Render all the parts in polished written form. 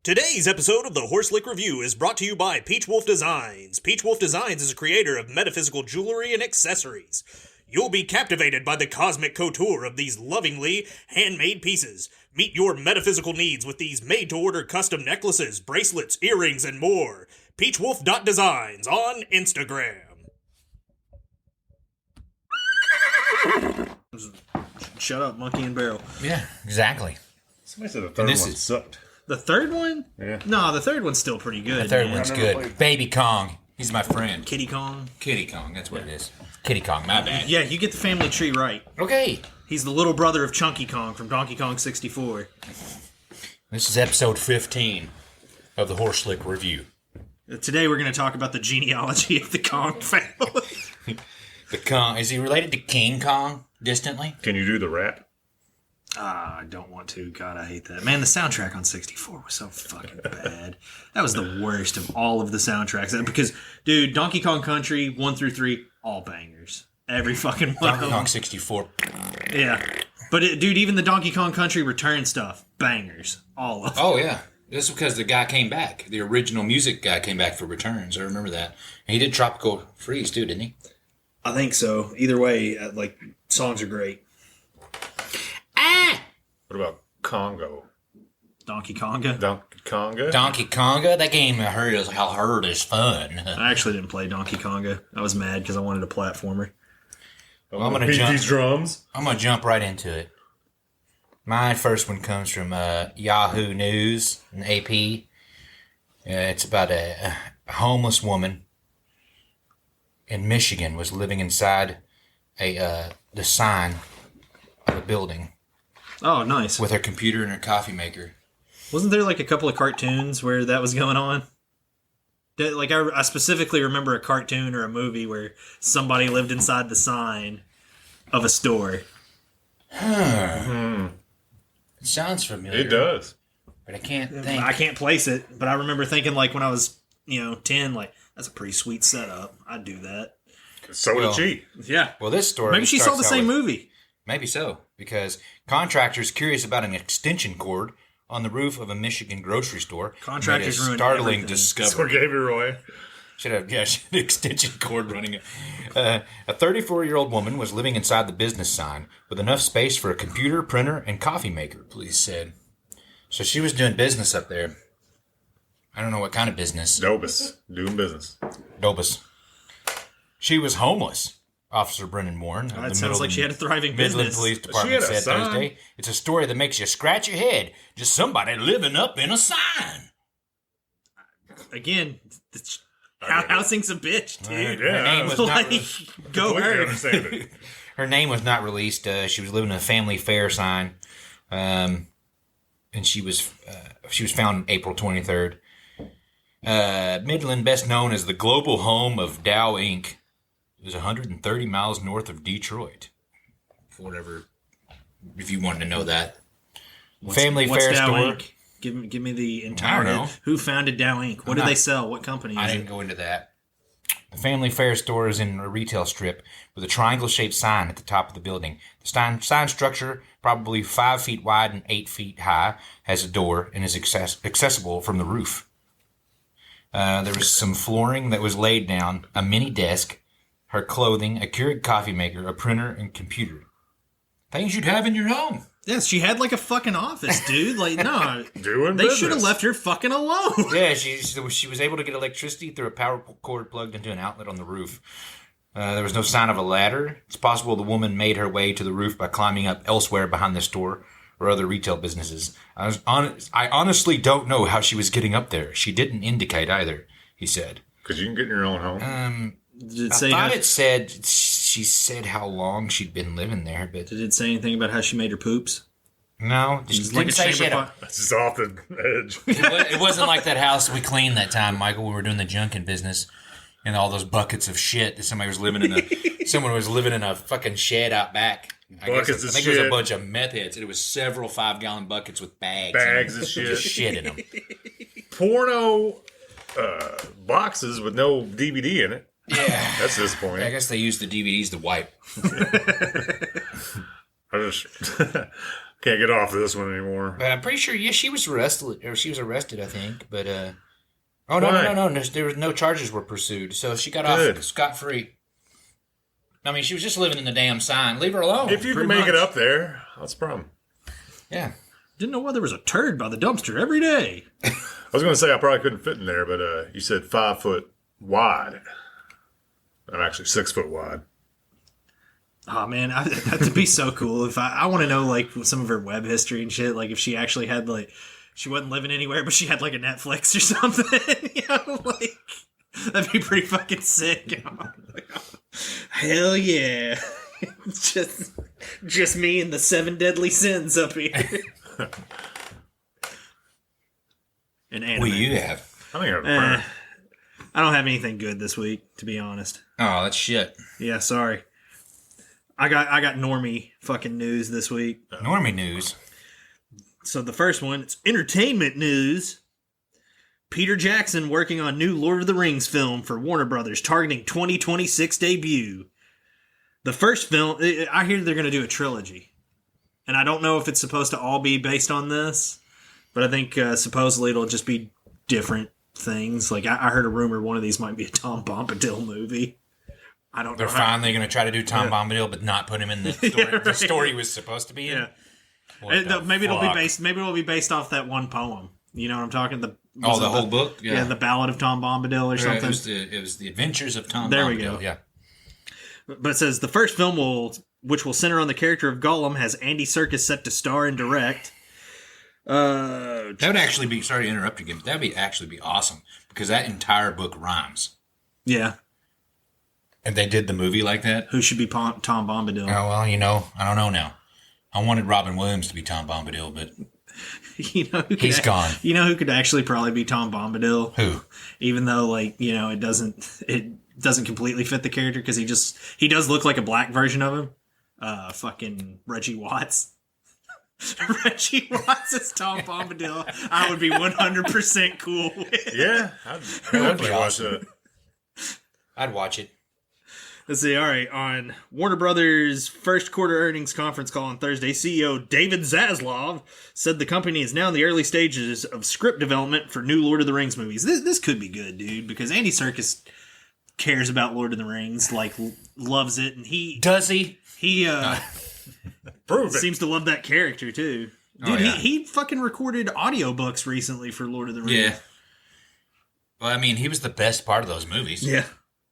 Today's episode of the Horse Lick Review is brought to you by Peach Wolf Designs. Peach Wolf Designs is a creator of metaphysical jewelry and accessories. You'll be captivated by the cosmic couture of these lovingly handmade pieces. Meet your metaphysical needs with these made-to-order custom necklaces, bracelets, earrings, and more. PeachWolf.Designs on Instagram. Shut up, monkey and barrel. Yeah, exactly. Somebody said the third one sucked. The third one? Yeah. No, the third one's still pretty good. The third man. one's good. Baby Kong. He's my friend. Kitty Kong. Kitty Kong, that's what it is. Kitty Kong, my bad. Yeah, you get the family tree right. Okay. He's the little brother of Chunky Kong from Donkey Kong 64. This is episode 15 of the Horse Lick Review. Today we're going to talk about the genealogy of the Kong family. The Kong, is he related to King Kong, distantly? Can you do the rap? I don't want to. God, I hate that. Man, the soundtrack on 64 was so fucking bad. That was the worst of all of the soundtracks. Because, dude, Donkey Kong Country 1 through 3, all bangers. Every fucking one Donkey of Kong them. 64. Yeah. But, dude, even the Donkey Kong Country Return stuff, bangers. All of them. Oh, yeah. This is because the guy came back. The original music guy came back for Returns. I remember that. And he did Tropical Freeze, too, didn't he? I think so. Either way, songs are great. What about Congo? Donkey Konga. Donkey Konga? Donkey Konga? That game I heard is fun. I actually didn't play Donkey Konga. I was mad because I wanted a platformer. Well, I'm gonna beat jump. these drums. I'm going to jump right into it. My first one comes from Yahoo News and AP. It's about a homeless woman in Michigan was living inside the sign of a building Oh, nice. with her computer and her coffee maker. Wasn't there like a couple of cartoons where that was going on? I specifically remember a cartoon or a movie where somebody lived inside the sign of a store. It sounds familiar. It does. But I can't think. I can't place it, but I remember thinking when I was, 10, that's a pretty sweet setup. I'd do that. So Well, did she. Yeah. Well, this story Maybe she saw starts the out same with- movie. Maybe so, because contractors curious about an extension cord on the roof of a Michigan grocery store Contractors made a ruin startling everything. discovery. So gave her away. She had an extension cord running it. A 34-year-old woman was living inside the business sign with enough space for a computer, printer, and coffee maker, police said. So she was doing business up there. I don't know what kind of business. Dobus. Doing business. Dobus. She was homeless, Officer Brennan warned. of That the sounds like she had a thriving Midland business. Police She Department had a said sign. Thursday. It's a story that makes you scratch your head. Just somebody living up in a sign. Again, housing's a bitch, dude. Yeah. Her name was not. Go Completely her. understand it. Her name was not released. She was living in a family fair sign, and she was found April 23rd. Midland, best known as the global home of Dow Inc., is 130 miles north of Detroit. Whatever, if you wanted to know that. Family What's fair Dow store. Inc? Give me the entire. I don't know. Who founded Dow Inc? What did they sell? What company I is didn't it? go into that. The family fair store is in a retail strip with a triangle-shaped sign at the top of the building. The sign structure, probably 5 feet wide and 8 feet high, has a door and is accessible from the roof. There was some flooring that was laid down, a mini desk, her clothing, a Keurig coffee maker, a printer, and computer. Things you'd have in your home. Yes, she had a fucking office, dude. No, Doing they business. should have left her fucking alone. Yeah, she was able to get electricity through a power cord plugged into an outlet on the roof. There was no sign of a ladder. It's possible the woman made her way to the roof by climbing up elsewhere behind the store or other retail businesses. I honestly don't know how she was getting up there. She didn't indicate either, he said. Because you can get in your own home. Did it I say thought it said, she said how long she'd been living there, but Did it say anything about how she made her poops? no. She It's like didn't a say she chamber had a... pot. That's just off the edge. It wasn't like that house we cleaned that time, Michael. We were doing the junking business, and all those buckets of shit that somebody was living in someone was living in a fucking shed out back. I Buckets of think it was a shit. bunch of meth heads. It was several 5-gallon buckets with bags. Bags in of them. Just shit. shit in them. Porno boxes with no DVD in it. Yeah. That's I disappointing. guess they used the DVDs to wipe. I just Can't get off this one anymore. But I'm pretty sure, yeah, she was arrested, I think. But oh no, Why? no. There was no charges were pursued, so she got Good. off scot free. I mean, she was just living in the damn sign. Leave her alone. If you can pretty make it much. up there, that's a problem. Yeah. Didn't know why there was a turd by the dumpster every day. I was going to say I probably couldn't fit in there, but you said 5 foot wide. I'm actually 6 foot wide. Oh man, that'd be so cool. If I want to know like some of her web history and shit. Like if she actually had like she wasn't living anywhere, but she had like a Netflix or something. You know, like that'd be pretty fucking sick. Hell yeah, just me and the 7 deadly sins up here. An anime. What do you have? I think I have a printer. I don't have anything good this week, to be honest. Oh, that's shit. Yeah, sorry. I got normie fucking news this week. Normie news. So the first one, it's entertainment news. Peter Jackson working on new Lord of the Rings film for Warner Brothers, targeting 2026 debut. The first film, I hear they're going to do a trilogy. And I don't know if it's supposed to all be based on this, but I think supposedly it'll just be different things. Like I heard a rumor one of these might be a Tom Bombadil movie. I don't know. They're finally going to try to do Tom Bombadil, but not put him in the story, Yeah, right. the story he was supposed to be in. Yeah. What the Maybe it'll be fuck? based. Maybe it'll be based off that one poem. You know what I'm talking? The whole book. Yeah, the Ballad of Tom Bombadil or something. It was the Adventures of Tom. There Bombadil. we go. Yeah. But it says the first film which will center on the character of Gollum, has Andy Serkis set to star and direct. That would actually be. Sorry to interrupt you again. But that would actually be awesome because that entire book rhymes. Yeah. And they did the movie like that. Who should be Tom Bombadil? Oh well, I don't know now. I wanted Robin Williams to be Tom Bombadil, but You know, he's gone. You know who could actually probably be Tom Bombadil? Who? Even though, like, you know, it doesn't completely fit the character because he does look like a black version of him. Fucking Reggie Watts. Reggie Watts is Tom Bombadil. I would be 100% cool with. Yeah, I'd definitely watch awesome. that. I'd watch it. Let's see. All right. On Warner Brothers' first quarter earnings conference call on Thursday, CEO David Zaslav said the company is now in the early stages of script development for new Lord of the Rings movies. This could be good, dude, because Andy Serkis cares about Lord of the Rings, like loves it, and Does he? he Prove it. seems to love that character too. Dude, Oh, yeah. he fucking recorded audiobooks recently for Lord of the Rings. Yeah. Well, I mean, he was the best part of those movies. Yeah.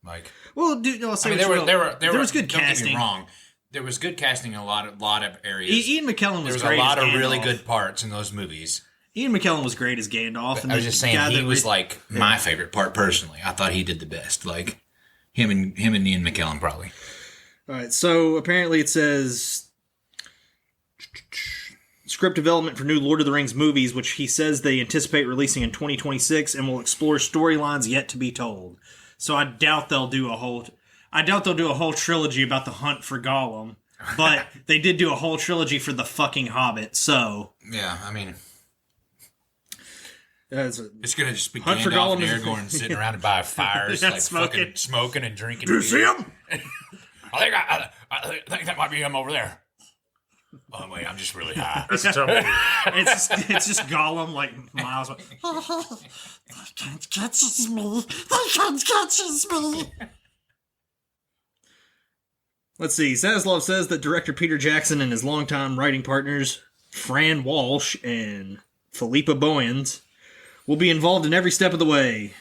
Like, Well, dude, no, I'll say I mean, what's there real. was good don't get casting. me wrong. There was good casting in a lot of areas. Ian McKellen was there was great a lot as of really Gandalf. good parts in those movies. Ian McKellen was great as Gandalf. And I was the just saying guy he that was like my favorite part personally. I thought he did the best. Like him and Ian McKellen probably. All right, so apparently it says script development for new Lord of the Rings movies, which he says they anticipate releasing in 2026 and will explore storylines yet to be told. So I doubt they'll do a whole trilogy about the hunt for Gollum, but they did do a whole trilogy for the fucking Hobbit. So Yeah, I mean, it's it's gonna just be Hunt for Gandalf Gollum and is- Aragorn sitting around by fires, Yeah, like smoking. fucking smoking and drinking. Do you see him? I think that might be him over there. Oh wait, I'm just really high. That's a tough movie. it's just Gollum like miles away. They can't catch me. They can't catch me. Let's see. Zaslav says that director Peter Jackson and his longtime writing partners, Fran Walsh and Philippa Boyens, will be involved in every step of the way.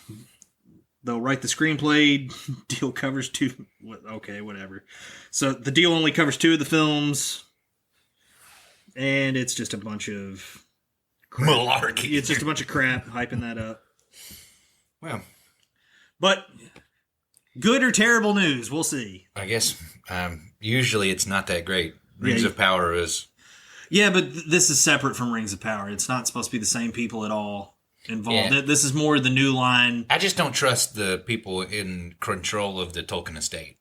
They'll write the screenplay. Deal covers two. Okay, whatever. So the deal only covers 2 of the films. And it's just a bunch of Malarkey. It's just a bunch of crap hyping that up. Well, But good or terrible news, we'll see. I guess usually it's not that great. Rings Yeah, of Power is. Yeah, but this is separate from Rings of Power. It's not supposed to be the same people at all involved. Yeah. This is more the new line. I just don't trust the people in control of the Tolkien estate.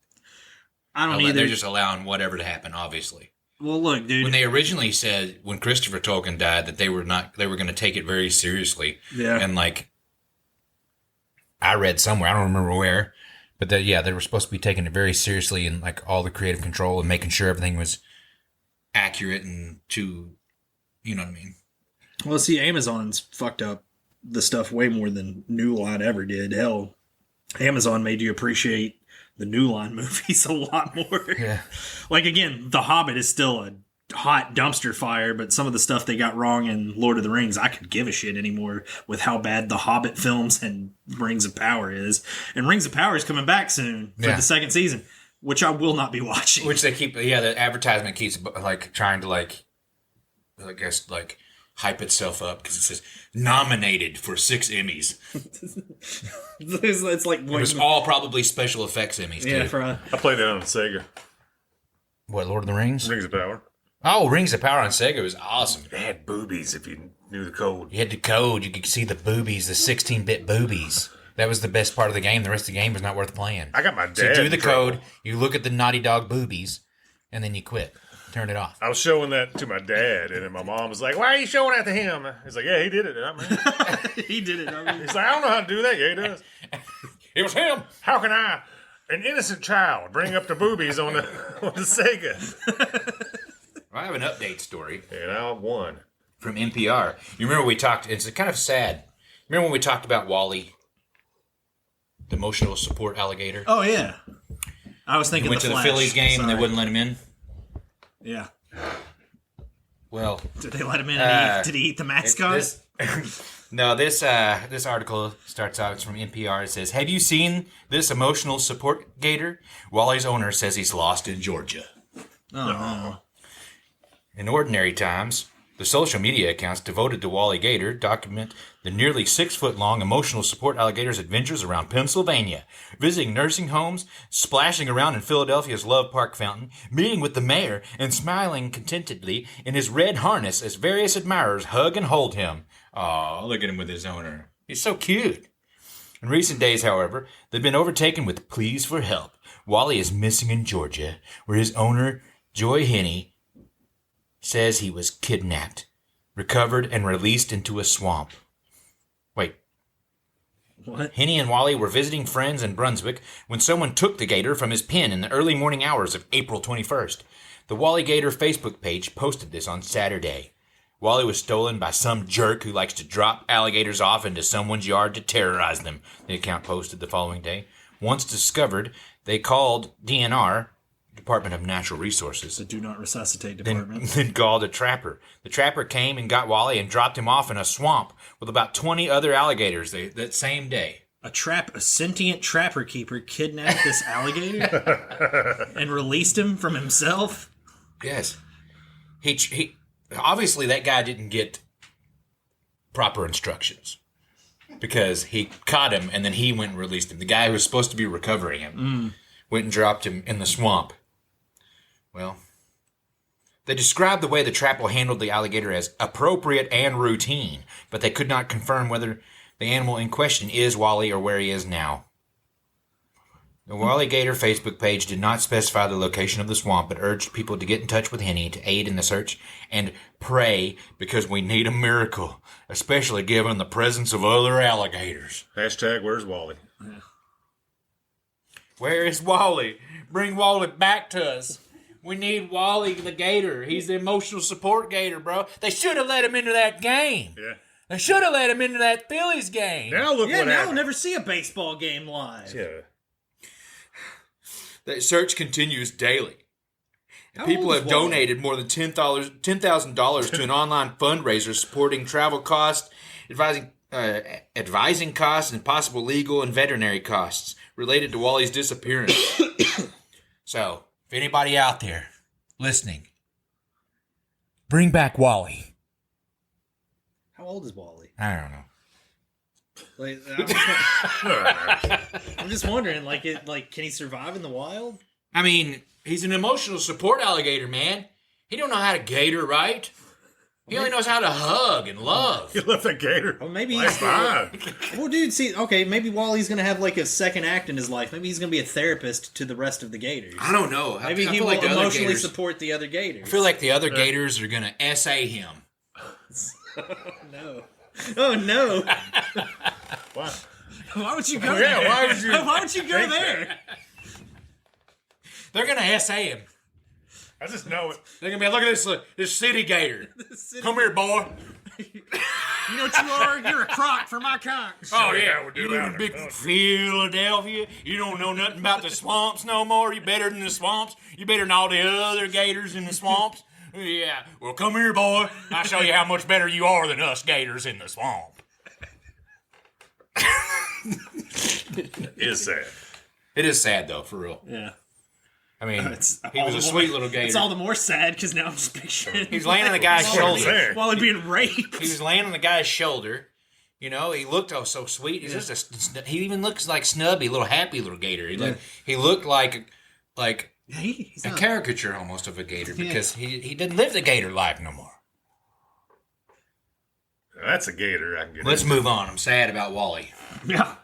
I don't either. They're just allowing whatever to happen. Obviously, Well, look, dude. when they originally said when Christopher Tolkien died that they were going to take it very seriously. Yeah. And like, I read somewhere, I don't remember where, but that they were supposed to be taking it very seriously and like all the creative control and making sure everything was accurate and to You know what I mean? Well, see, Amazon's fucked up the stuff way more than New Line ever did. Hell, Amazon made you appreciate the New Line movies a lot more. Yeah. Like, again, The Hobbit is still a hot dumpster fire, but some of the stuff they got wrong in Lord of the Rings, I could give a shit anymore with how bad the Hobbit films and Rings of Power is. And Rings of Power is coming back soon for the second season, which I will not be watching. Which they keep, the advertisement keeps like trying to like, I guess like hype itself up because it says nominated for 6 Emmys. It's like it was all probably special effects Emmys. Yeah, too. I played that on Sega. What, Lord of the Rings? Rings of Power. Oh, Rings of Power on Sega was awesome. They had boobies if you knew the code. You had the code. You could see the boobies, the 16-bit boobies. That was the best part of the game. The rest of the game was not worth playing. I got my dad. So you do the in trouble. code, you look at the Naughty Dog boobies, and then you quit. Turn it off. I was showing that to my dad, and then my mom was like, "Why are you showing that to him?" He's like, "Yeah, he did it, not me." He did it. He's like, "I don't know how to do that." Yeah, he does. It was him. How can I, an innocent child, bring up the boobies on the Sega? I have an update story And I won. from NPR. You remember we talked, it's kind of sad. Remember when we talked about Wally, the emotional support alligator? Oh, yeah. I was He thinking went to the Flash. Phillies game and they Sorry. wouldn't let him in? Yeah. Well, Did they let him in and did he eat the mascot? This article starts out, it's from NPR. It says, have you seen this emotional support gator? Wally's owner says he's lost in Georgia. No. In ordinary times, the social media accounts devoted to Wally Gator document the nearly 6-foot-long emotional support alligator's adventures around Pennsylvania, visiting nursing homes, splashing around in Philadelphia's Love Park fountain, meeting with the mayor, and smiling contentedly in his red harness as various admirers hug and hold him. Aw, look at him with his owner. He's so cute. In recent days, however, they've been overtaken with pleas for help. Wally is missing in Georgia, where his owner, Joy Henney, says he was kidnapped, recovered, and released into a swamp. Wait. What? Henny and Wally were visiting friends in Brunswick when someone took the gator from his pen in the early morning hours of April 21st. The Wally Gator Facebook page posted this on Saturday. Wally was stolen by some jerk who likes to drop alligators off into someone's yard to terrorize them, the account posted the following day. Once discovered, they called DNR, Department of Natural Resources. The Do Not Resuscitate Department. Then called a trapper. The trapper came and got Wally and dropped him off in a swamp with about 20 other alligators that same day. A sentient trapper keeper kidnapped this alligator and released him from himself? Yes. He obviously that guy didn't get proper instructions because he caught him and then he went and released him. The guy who was supposed to be recovering him went and dropped him in the swamp. Well, they described the way the trapper handled the alligator as appropriate and routine, but they could not confirm whether the animal in question is Wally or where he is now. The Wally Gator Facebook page did not specify the location of the swamp, but urged people to get in touch with Henny to aid in the search and pray because we need a miracle, especially given the presence of other alligators. Hashtag where's Wally? Where is Wally? Bring Wally back to us. We need Wally the Gator. He's the emotional support gator, bro. They should have let him into that game. Yeah. They should have let him into that Phillies game. Now look Yeah, what now happened. we'll never see a baseball game live. Yeah. The search continues daily. How People old is have Wally? donated more than $10,000 to an online fundraiser supporting travel costs, advising costs, and possible legal and veterinary costs related to Wally's disappearance. So, if anybody out there listening, bring back Wally. How old is Wally? I don't know. Like, I'm just wondering, can he survive in the wild? I mean, he's an emotional support alligator, man. He don't know how to gator, right? He only knows how to hug and love. You left that gator. Well, maybe That's he's fine. Well, dude, see, okay, maybe Wally's gonna have like a second act in his life. Maybe he's gonna be a therapist to the rest of the gators. I don't know. Maybe I he feel will like the other emotionally gators, support the other gators. I feel like the other gators are gonna essay him. No. Oh no! What? Why would you go Yeah, there? why would you Why would you go think there? They're gonna essay him. I just know it. They're gonna be look at this city gator. Come here, boy. You know what you are? You're a crock for my conch. Oh you yeah, how we do you that live in big in Philadelphia. You don't know nothing about the swamps no more. You better than the swamps. You better than all the other gators in the swamps. Yeah. Well, come here, boy. I'll show you how much better you are than us gators in the swamp. It is sad. It is sad though, for real. Yeah. I mean, he all was a the sweet more- little gator. It's all the more sad because now I'm just picturing. He was laying on the guy's That's what I'm shoulder. saying. While being raped. He was laying on the guy's shoulder. You know, he looked so sweet. He's just he even looks like Snubby, little happy little gator. He looked like He's a not- caricature almost of a gator because he didn't live the gator life no more. That's a gator. I can get. Let's move on. I'm sad about Wally. Yeah.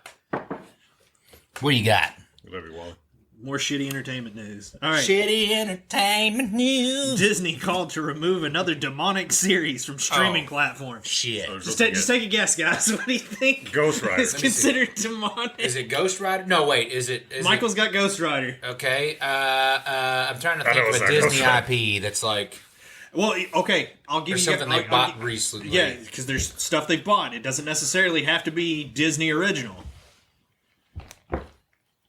What do you got? Love you, Wally. More shitty entertainment news. All right. Shitty entertainment news. Disney called to remove another demonic series from streaming platforms. Shit. Just take a guess, guys. What do you think Ghost Rider. is considered demonic? Is it Ghost Rider? No, wait. Is it? Michael's got Ghost Rider. Okay. I'm trying to I know think it's of a not Disney Ghost Rider. IP that's like Well, okay, I'll give or you something they I'll bought gi- recently. Yeah, because there's stuff they've bought. It doesn't necessarily have to be Disney original.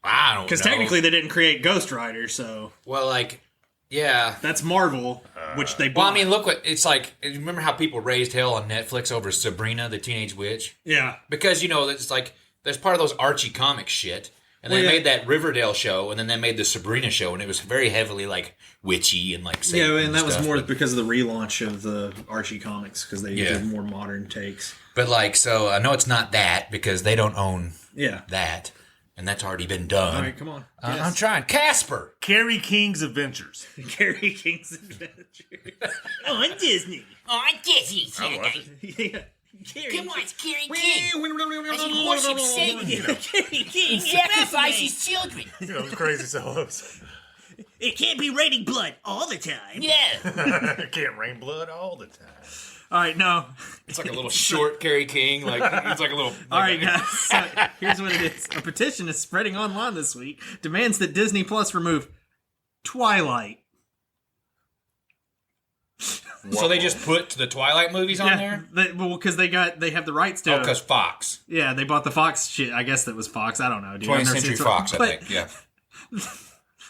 I don't know. Because technically they didn't create Ghost Rider, so well, like, yeah. that's Marvel, which they bought. Well, I mean, look what it's like. Remember how people raised hell on Netflix over Sabrina, the Teenage Witch? yeah. Because, you know, it's like, there's part of those Archie comic shit. And they Well, yeah. made that Riverdale show, and then they made the Sabrina show, and it was very heavily, like, witchy and, like, Satan Yeah, and that was stuff. more because of the relaunch of the Archie comics, because they Yeah. did more modern takes. But, like, so I know it's not that, because they don't own Yeah. that. And that's already been done. All right, come on. I'm trying. Casper! Carrie King's Adventures. Gary King's Adventure. On Disney. Oh, Disney. I watch it. Yeah. Come on, it's Carrie King. As he worships Satan, Gary King. sacrifices children. You know, those crazy solos. It can't be raining blood all the time. Yeah. Can't rain blood all the time. All right, no. It's like a little short Carrie King. Like, it's like a little. All right, guys. So here's what it is. A petition is spreading online this week. Demands that Disney Plus remove Twilight. So they just put the Twilight movies on there? Because they have the rights to Oh, it. because Fox. Yeah, they bought the Fox shit. I guess that was Fox. I don't know, dude. I've 20th never Century seen Fox, I But- think. Yeah.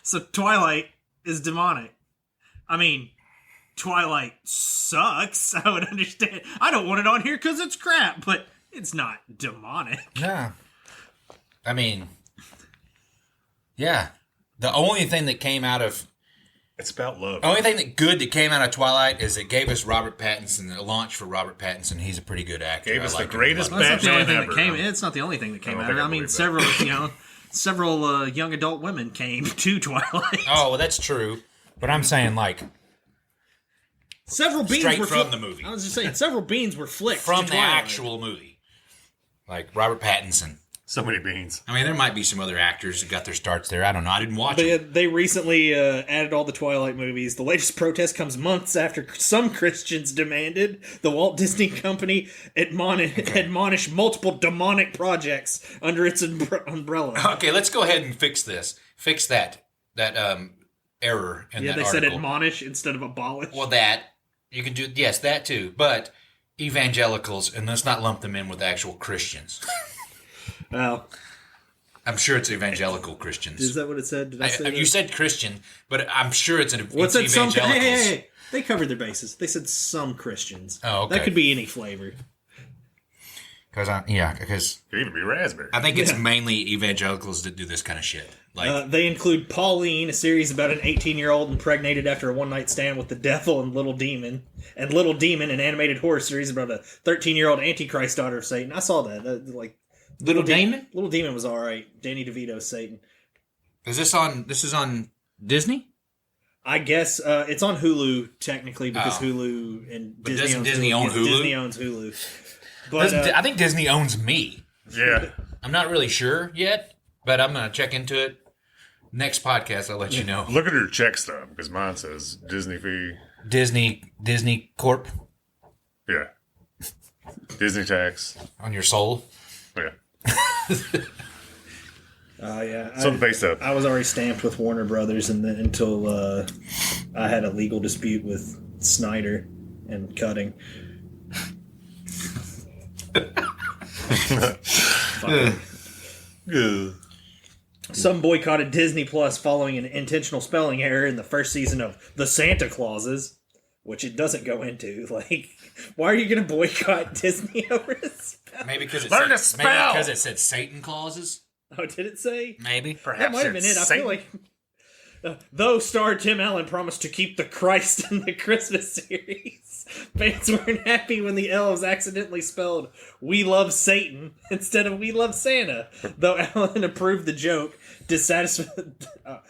So Twilight is demonic. I mean, Twilight sucks. I would understand. I don't want it on here because it's crap, but it's not demonic. Yeah. I mean, yeah. The only thing that came out of. It's about love. The only thing that came out of Twilight is it gave us Robert Pattinson, a launch for Robert Pattinson. He's a pretty good actor. Gave I us the like him a greatest lot. Well, that's not the only Batman thing that ever. came. It's not the only thing that came I don't out. think I I mean, believe that. several young adult women came to Twilight. Oh, well, that's true. But I'm saying, like, Several beans Straight were from the movie. I was just saying, several beans were flicked from to the Twilight. actual movie. Like Robert Pattinson. So many beans. I mean, there might be some other actors that got their starts there. I don't know. I didn't watch it. They recently added all the Twilight movies. The latest protest comes months after some Christians demanded the Walt Disney Company admonish multiple demonic projects under its umbrella. Okay, let's go ahead and fix this. Fix that error in Yeah, that they article. said admonish instead of abolish. Well, that you can do. Yes, that too. But evangelicals, and let's not lump them in with actual Christians. Well, I'm sure it's evangelical Christians. is that what it said? Did I say that? You said Christian, but I'm sure it's What's that? it's Some evangelicals. hey. They covered their bases. They said some Christians. Oh, okay. That could be any flavor. Because Could even be raspberry. I think it's mainly evangelicals that do this kind of shit. Like, They include Pauline, a series about an 18-year-old impregnated after a one-night stand with the devil and Little Demon. And Little Demon, an animated horror series about a 13-year-old Antichrist daughter of Satan. I saw that. Little Demon? Little Demon was all right. Danny DeVito's Satan. Is this on? This is on Disney? I guess it's on Hulu technically because Hulu and But Disney doesn't owns Disney Hulu. own Yes, Hulu? Disney owns Hulu. But I think Disney owns me. Yeah. I'm not really sure yet, but I'm gonna check into it. Next podcast, I'll let you know. Look at her check stub, because mine says Disney fee. Disney Corp Yeah. Disney tax. on your soul. Yeah. Yeah. It's on the face up. I was already stamped with Warner Brothers and then until I had a legal dispute with Snyder and cutting. Some boycotted Disney Plus following an intentional spelling error in the first season of The Santa Clauses, which it doesn't go into. Like, why are you going to boycott Disney over a spell? Maybe because it Learn to said, spell! maybe because it said Satan clauses. Oh, did it say? Maybe. Perhaps That might have been it. I feel like... though star Tim Allen promised to keep the Christ in the Christmas series, fans weren't happy when the elves accidentally spelled "We love Satan" instead of "We love Santa." Though Allen approved the joke, dissatisfied.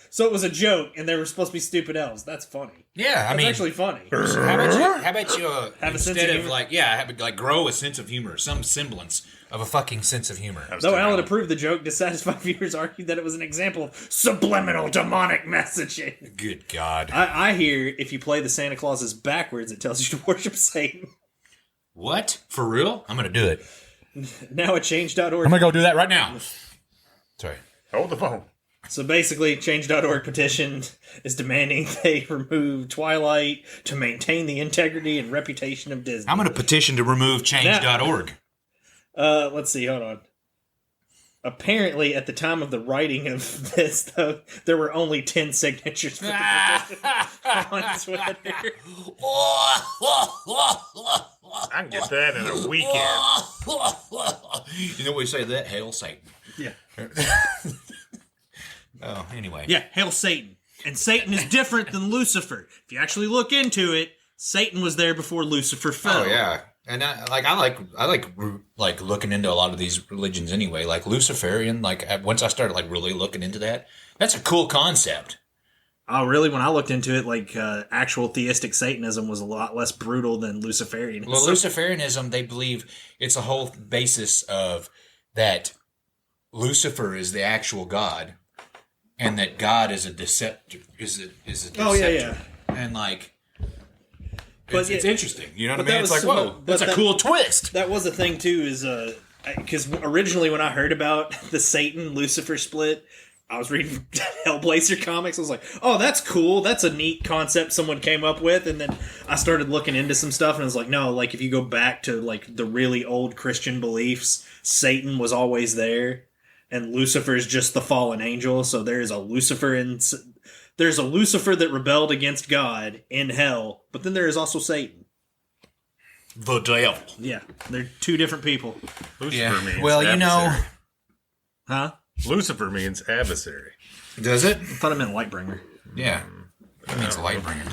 So it was a joke, and they were supposed to be stupid elves. That's funny. Yeah, I That's mean, actually funny. how about you Have a sense instead of of humor? grow a sense of humor, some semblance of a fucking sense of humor. Though Allen approved the joke, dissatisfied viewers argued that it was an example of subliminal demonic messaging. Good God. I hear if you play the Santa Clauses backwards, it tells you to worship Satan. What? For real? I'm gonna do it. Now at change.org. I'm gonna go do that right now. Sorry. Hold the phone. So basically, change.org petition is demanding they remove Twilight to maintain the integrity and reputation of Disney. I'm gonna petition to remove change.org. Let's see, hold on. Apparently, at the time of the writing of this, though, there were only 10 signatures for the petition on Twitter. I can get that in a weekend. You know what we say to that? Hail Satan. Yeah. Oh, anyway. Yeah, hail Satan. And Satan is different than Lucifer. If you actually look into it, Satan was there before Lucifer fell. Oh yeah, and I like looking into a lot of these religions anyway. Like Luciferian, once I started really looking into that, that's a cool concept. Oh, really? When I looked into it, actual theistic Satanism was a lot less brutal than Luciferianism. Well, Luciferianism, they believe it's a whole basis of that Lucifer is the actual God, and that God is a deceptor. Is a deceptor. Oh yeah. And But it's interesting. You know what I but mean? that It's was like, whoa, that's a cool twist. That was the thing too, is because originally when I heard about the Satan Lucifer split, I was reading Hellblazer comics. I was like, oh, that's cool. That's a neat concept someone came up with. And then I started looking into some stuff, and I was like, no, if you go back to the really old Christian beliefs, Satan was always there, and Lucifer is just the fallen angel. So there's a Lucifer that rebelled against God in hell, but then there is also Satan. The devil. Yeah, they're two different people. Lucifer means well, adversary. Huh? Lucifer means adversary. Does it? I thought it meant Lightbringer. Yeah. That means light bringer.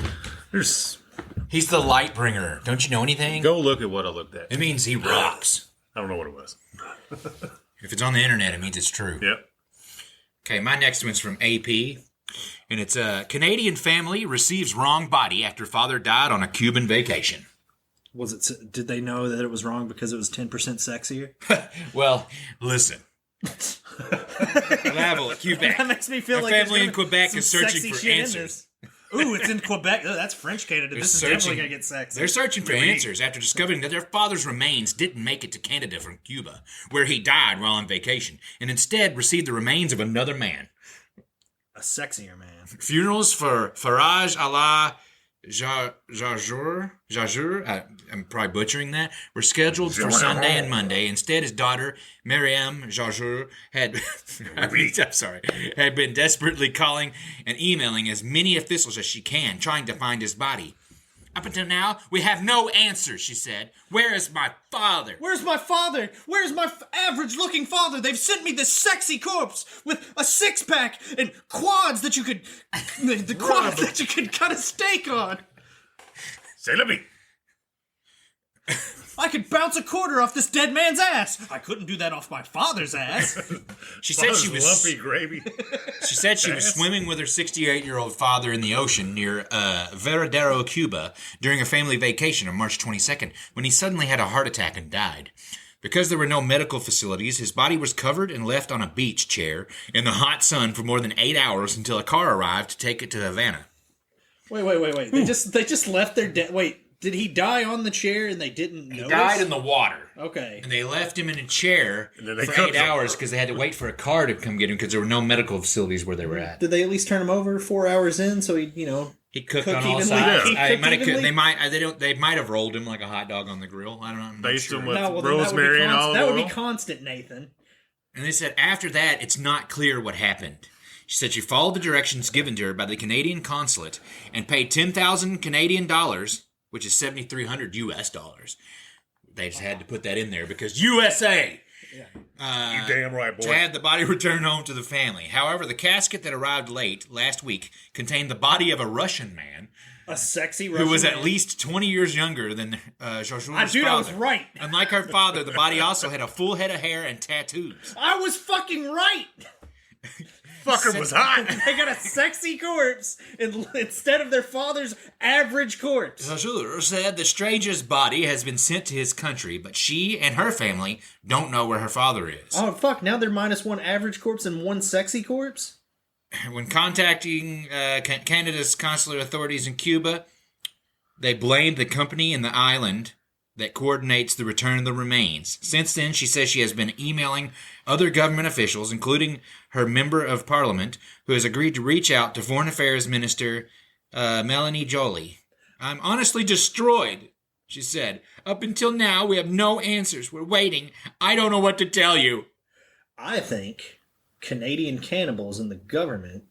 He's the light bringer. Don't you know anything? Go look at what I looked at. It means he rocks. I don't know what it was. If it's on the internet, it means it's true. Yep. Okay, my next one's from AP. And it's a Canadian family receives wrong body after father died on a Cuban vacation. Was it? Did they know that it was wrong because it was 10% sexier? Well, listen. Level at Quebec. That makes me feel a like family in Quebec is searching for answers. Ooh, it's in Quebec. Oh, that's French Canada. This is definitely going to get sexy. They're searching for answers after discovering that their father's remains didn't make it to Canada from Cuba, where he died while on vacation, and instead received the remains of another man. A sexier man. Funerals for Faraj Allah Jajour, I'm probably butchering that, were scheduled for Sunday and Monday. Instead, his daughter, Mariam Jajour, had been desperately calling and emailing as many officials as she can, trying to find his body. Up until now, we have no answers, she said. Where is my father? Where's my father? Where's my average-looking father? They've sent me this sexy corpse with a six-pack and quads that you could... the quads that you could cut a steak on. Say let me. I could bounce a quarter off this dead man's ass. I couldn't do that off my father's ass. She said she was lumpy gravy. She said she was swimming with her 68-year-old father in the ocean near Veradero, Cuba, during a family vacation on March 22nd, when he suddenly had a heart attack and died. Because there were no medical facilities, his body was covered and left on a beach chair in the hot sun for more than 8 hours until a car arrived to take it to Havana. Wait. They just left their dead... Wait, Did he die on the chair and they didn't notice? He died in the water. Okay. And they left him in a chair And then they for cooked 8 him. hours because they had to wait for a car to come get him because there were no medical facilities where they were at. Did they at least turn him over 4 hours in so he, He cooked Cook on all evenly? sides. He I cooked might have, evenly? they might have rolled him like a hot dog on the grill. I don't know. I'm not Based sure. on what No, well, then rosemary and olive that would oil. be constant, Nathan. And they said after that, it's not clear what happened. She said she followed the directions given to her by the Canadian consulate and paid 10,000 Canadian dollars, which is 7,300 US dollars. They just had to put that in there because USA. You damn right, To boy. have the body returned home to the family. However, the casket that arrived last week contained the body of a Russian man A sexy Russian who was at man. least 20 years younger than Joshua's father. Dude, I was right. Unlike her father, the body also had a full head of hair and tattoos. I was fucking right. Fucker was hot. They got a sexy corpse instead of their father's average corpse. Joshua said the stranger's body has been sent to his country, but she and her family don't know where her father is. Oh, fuck. Now they're minus one average corpse and one sexy corpse? When contacting Canada's consular authorities in Cuba, they blamed the company in the island that coordinates the return of the remains. Since then, she says she has been emailing other government officials, including her member of parliament, who has agreed to reach out to Foreign Affairs Minister Melanie Joly. I'm honestly destroyed, she said. Up until now, we have no answers. We're waiting. I don't know what to tell you. I think Canadian cannibals in the government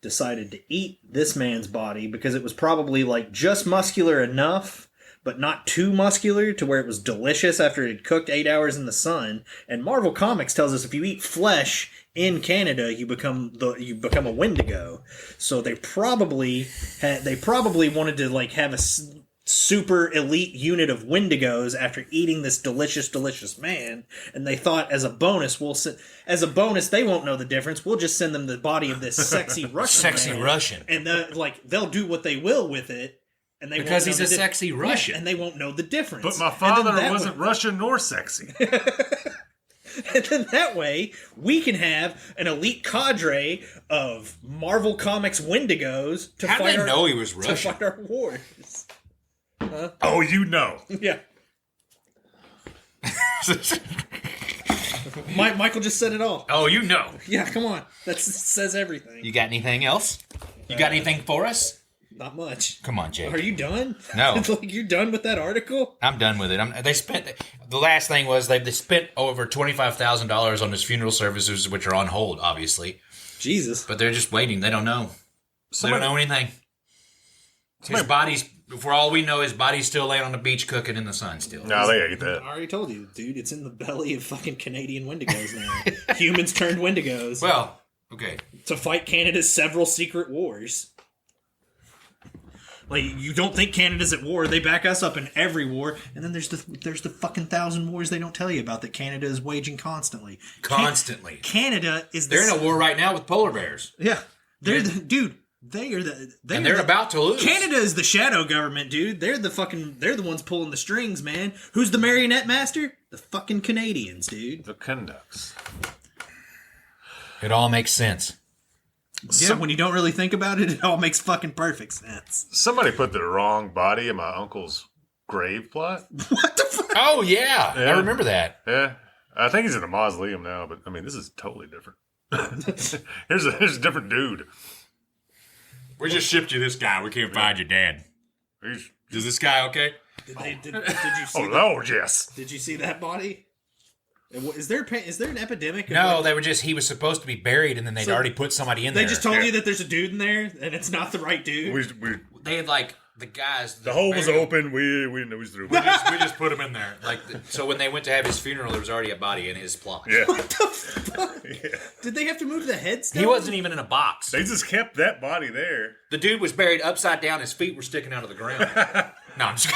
decided to eat this man's body because it was probably like just muscular enough, but not too muscular to where it was delicious after it had cooked 8 hours in the sun. And Marvel Comics tells us if you eat flesh in Canada, you become a Wendigo. So they probably wanted to like have a super elite unit of Wendigos after eating this delicious man, and they thought as a bonus they won't know the difference. We'll just send them the body of this sexy Russian man, Russian. and they'll do what they will with it. And they Because won't he's know a sexy Russian. Yeah, and they won't know the difference. But my And father then that wasn't Russian nor sexy. And then that way, we can have an elite cadre of Marvel Comics Wendigos to How did fight they know he was to Russian? fight our wars. Oh, you know. Yeah. Michael just said it all. Oh, you know. Yeah, come on. That says everything. You got anything else? You got anything for us? Not much. Come on, Jake. Are you done? No. It's like you're done with that article? I'm done with it. They spent the last thing was they spent over $25,000 on his funeral services, which are on hold, obviously. Jesus. But they're just waiting. They don't know. They don't know anything. His Somebody- body's, for all we know, his body's still laying on the beach cooking in the sun still. No, they ate that. I already told you, dude. It's in the belly of fucking Canadian Wendigos now. Humans turned Wendigos Well, okay. to fight Canada's several secret wars. Like, you don't think Canada's at war? They back us up in every war, and then there's the fucking 1,000 wars they don't tell you about that Canada is waging constantly. Constantly. Canada is the They're in a war right now with polar bears. yeah. They're the dude. They are the And they're about to lose. Canada is the shadow government, dude. They're the ones pulling the strings, man. Who's the marionette master? The fucking Canadians, dude. The conducts. It all makes sense. Yeah, when you don't really think about it, it all makes fucking perfect sense. Somebody put the wrong body in my uncle's grave plot. What the fuck? Oh, yeah. Yeah. I remember that. Yeah. I think he's in a mausoleum now, but I mean, this is totally different. here's a different dude. We just shipped you this guy. We can't find your dad. He's, Is this guy okay? Did you see? oh, Lord, yes. Did you see that body? Is there an epidemic? of, No, like, they were just, he was supposed to be buried and then they'd So already put somebody in they there. just told Yeah. you that there's a dude in there and it's not the right dude. They had like, the guys. The hole was buried him. open. We knew he was through. We just put him in there. So when they went to have his funeral, there was already a body in his plot. Yeah. What the fuck? Yeah. Did they have to move the headstone? He wasn't even in a box. They just kept that body there. The dude was buried upside down. His feet were sticking out of the ground. No, I'm just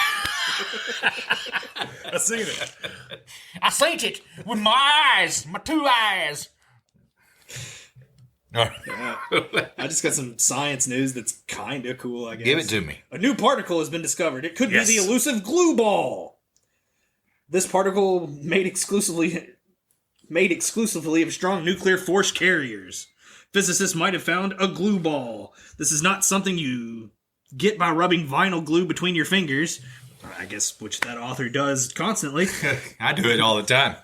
I seen it. I seen it with my eyes, my two eyes. I just got some science news that's kind of cool, I guess. Give it to me. A new particle has been discovered. It could Yes. be the elusive glue ball. This particle made exclusively of strong nuclear force carriers. Physicists might have found a glue ball. This is not something you get by rubbing vinyl glue between your fingers. I guess which that author does constantly. I do it all the time.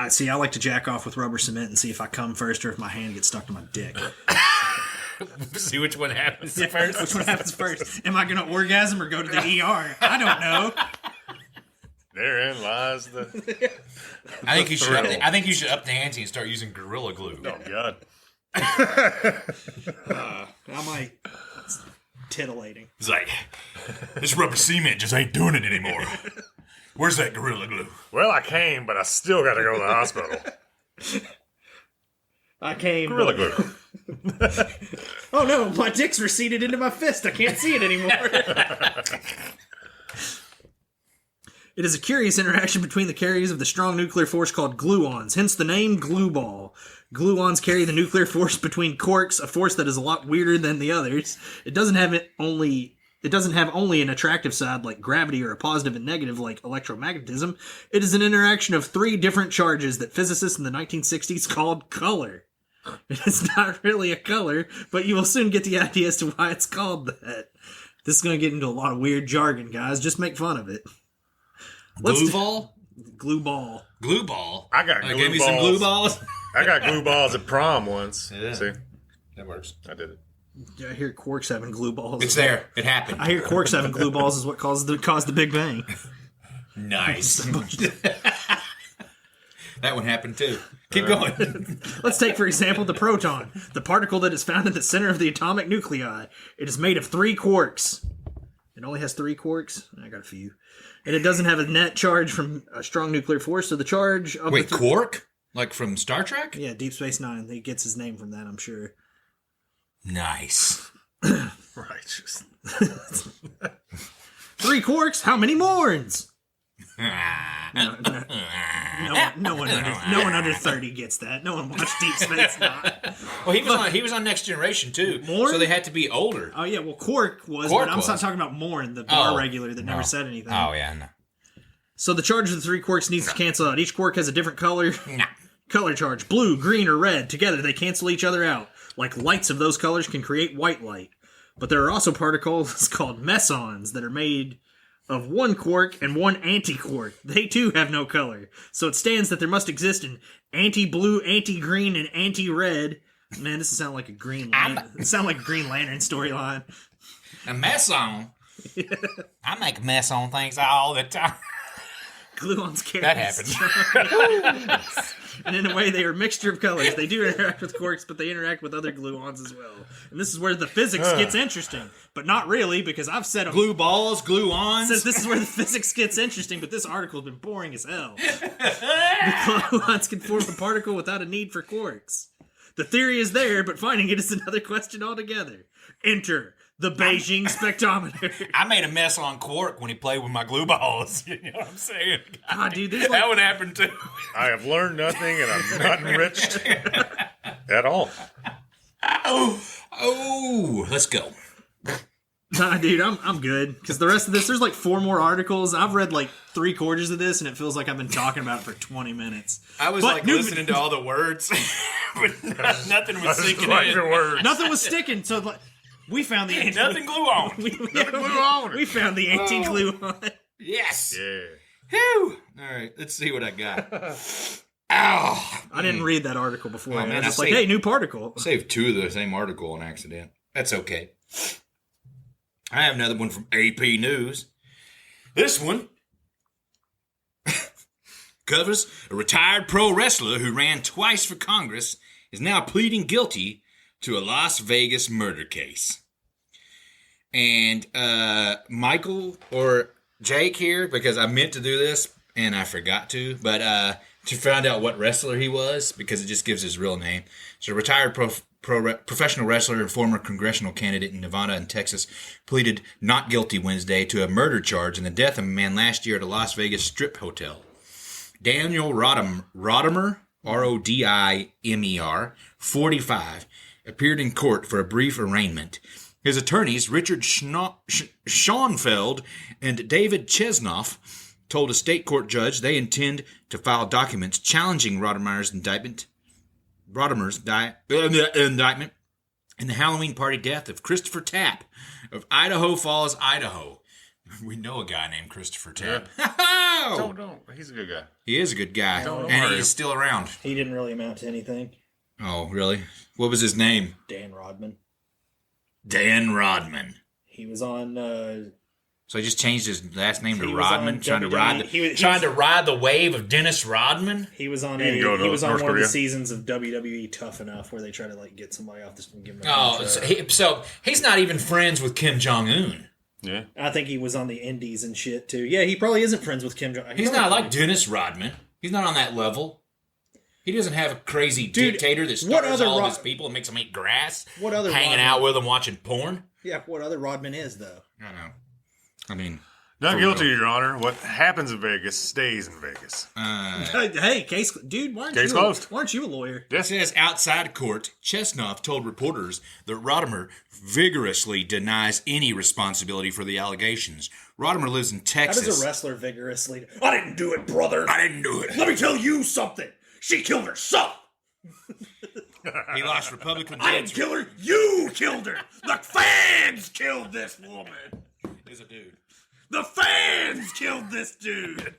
See, I like to jack off with rubber cement and see if I come first or if my hand gets stuck to my dick. See which one happens first. Which one happens first? Am I going to orgasm or go to the ER? I don't know. Therein lies the. I think you should. I think you should up the ante and start using Gorilla Glue. Oh God. I might. It's titillating. It's like this rubber cement just ain't doing it anymore. Where's that Gorilla Glue? Well, I came, but I still got to go to the hospital. I came. Gorilla glue. Oh no, my dick's receded into my fist. I can't see it anymore. It is a curious interaction between the carriers of the strong nuclear force called gluons, hence the name glue ball. Gluons carry the nuclear force between quarks, a force that is a lot weirder than the others. It doesn't have only an attractive side like gravity or a positive and negative like electromagnetism. It is an interaction of 3 different charges that physicists in the 1960s called color. It is not really a color, but you will soon get the idea as to why it's called that. This is going to get into a lot of weird jargon, guys. Just make fun of it. Glue ball? Glue ball. Glue ball? I got glue Give me balls. some glue balls? I got glue balls at prom once. Yeah. See, That works. I did it. Yeah, I hear quarks having glue balls. It's there. It happened. I hear quarks having glue balls is what caused the Big Bang. Nice. That one happened too. Keep going. Let's take, for example, the proton, the particle that is found at the center of the atomic nuclei. It is made of 3 quarks. It only has 3 quarks? I got a few. And it doesn't have a net charge from a strong nuclear force, so the charge of Wait, quark? Like from Star Trek? Yeah, Deep Space Nine. He gets his name from that, I'm sure. Nice. Righteous. 3 quarks? How many morns? Ah. No one under 30 gets that. No one watched Deep Space Nine. Well, he was on Next Generation too. Morn? So they had to be older. Oh yeah, well Quark was, Quark but I'm not talking about Morn, the bar regular that never said anything. Oh yeah, no. So the charge of the 3 quarks needs to cancel out. Each quark has a different color. No. Color charge. Blue, green, or red. Together they cancel each other out. Like lights of those colors can create white light. But there are also particles called mesons that are made of 1 quark and 1 anti-quark. They too have no color. So it stands that there must exist an anti-blue, anti-green, and anti-red. Man, this sounds like a Green Lantern. It sounds like a Green Lantern storyline. A meson? I make mess on things all the time. Gluons carry That happened. And in a way, they are a mixture of colors. They do interact with quarks, but they interact with other gluons as well. And this is where the physics gets interesting. But not really, because I've said Glue balls, glue ons. says this is where the physics gets interesting, but this article has been boring as hell. The gluons can form a particle without a need for quarks. The theory is there, but finding it is another question altogether. Enter the Beijing spectrometer. I made a mess on Quark when he played with my glue balls. You know what I'm saying? God, dude, there's That would happen too. I have learned nothing, and I'm not enriched at all. Oh, let's go. Nah, dude, I'm good. Because the rest of this, there's like 4 more articles. I've read like 3/4 of this, and it feels like I've been talking about it for 20 minutes. I was listening to all the words, but nothing was sinking Like the in. words. Nothing was sticking, so like, we found the Nothing glue on. we found the anti-glue on. Yes. Yeah. Whew. All right, let's see what I got. Ow. I didn't read that article before. Oh, man, I was just I like, see. hey, new particle. Saved 2 of the same article on accident. That's okay. I have another one from AP News. This one covers a retired pro wrestler who ran twice for Congress is now pleading guilty to a Las Vegas murder case. And Michael or Jake here, because I meant to do this and I forgot to, but to find out what wrestler he was, because it just gives his real name. So, retired professional wrestler and former congressional candidate in Nevada and Texas pleaded not guilty Wednesday to a murder charge in the death of a man last year at a Las Vegas strip hotel. Daniel Rodimer, R-O-D-I-M-E-R, 45, appeared in court for a brief arraignment. His attorneys, Richard Schoenfeld and David Chesnoff, told a state court judge they intend to file documents challenging Rodimer's indictment. in the Halloween party death of Christopher Tapp of Idaho Falls, Idaho. We know a guy named Christopher Tapp. Yeah. Don't. He's a good guy. He is a good guy, Don't and worry. he's still around. He didn't really amount to anything. Oh, really? What was his name? Dan Rodman. Dan Rodman. He was on. So he just changed his last name to He was on Rodman, trying to WWE. ride the wave of Dennis Rodman. He was on. He can go to He was on North one of Korea. the seasons of WWE Tough Enough, where they try to like get somebody off this and give him. A Oh, contract. so he's not even friends with Kim Jong Un. Yeah. I think he was on the Indies and shit too. Yeah, he probably isn't friends with Kim Jong. He's not like Dennis Rodman. He's not on that level. He doesn't have a crazy Dude, dictator that what starves other all of Ro- his people and makes them eat grass. What other hanging Rodman- out with them watching porn? Yeah, what other Rodman is though? I don't know. I mean, Not For guilty, real. Your Honor. What happens in Vegas stays in Vegas. Hey, case dude, why Case closed. Why aren't you a lawyer? it says outside court, Chesnoff told reporters that Rodimer vigorously denies any responsibility for the allegations. Rodimer lives in How Texas. does a wrestler vigorously? I didn't do it, brother. I didn't do it. Let me tell you something. She killed herself. He lost Republican I didn't bids. kill her. You killed her. The fans killed this woman. He's a dude. The fans killed this dude.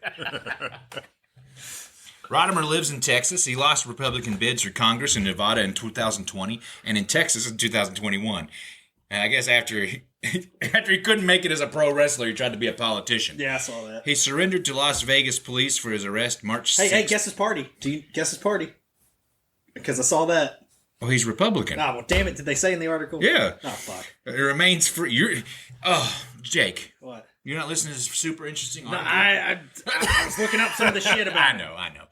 Rodimer lives in Texas. He lost Republican bids for Congress in Nevada in 2020 and in Texas in 2021. And I guess after he couldn't make it as a pro wrestler, he tried to be a politician. Yeah, I saw that. He surrendered to Las Vegas police for his arrest March 6th. Hey, guess his party. Do you guess his party? Because I saw that. Oh, he's Republican. Ah, well, damn it. Did they say in the article? Yeah. Oh, fuck. It remains free. Jake, What? you're not listening to this super interesting No, article? I was looking up some of the shit about I know.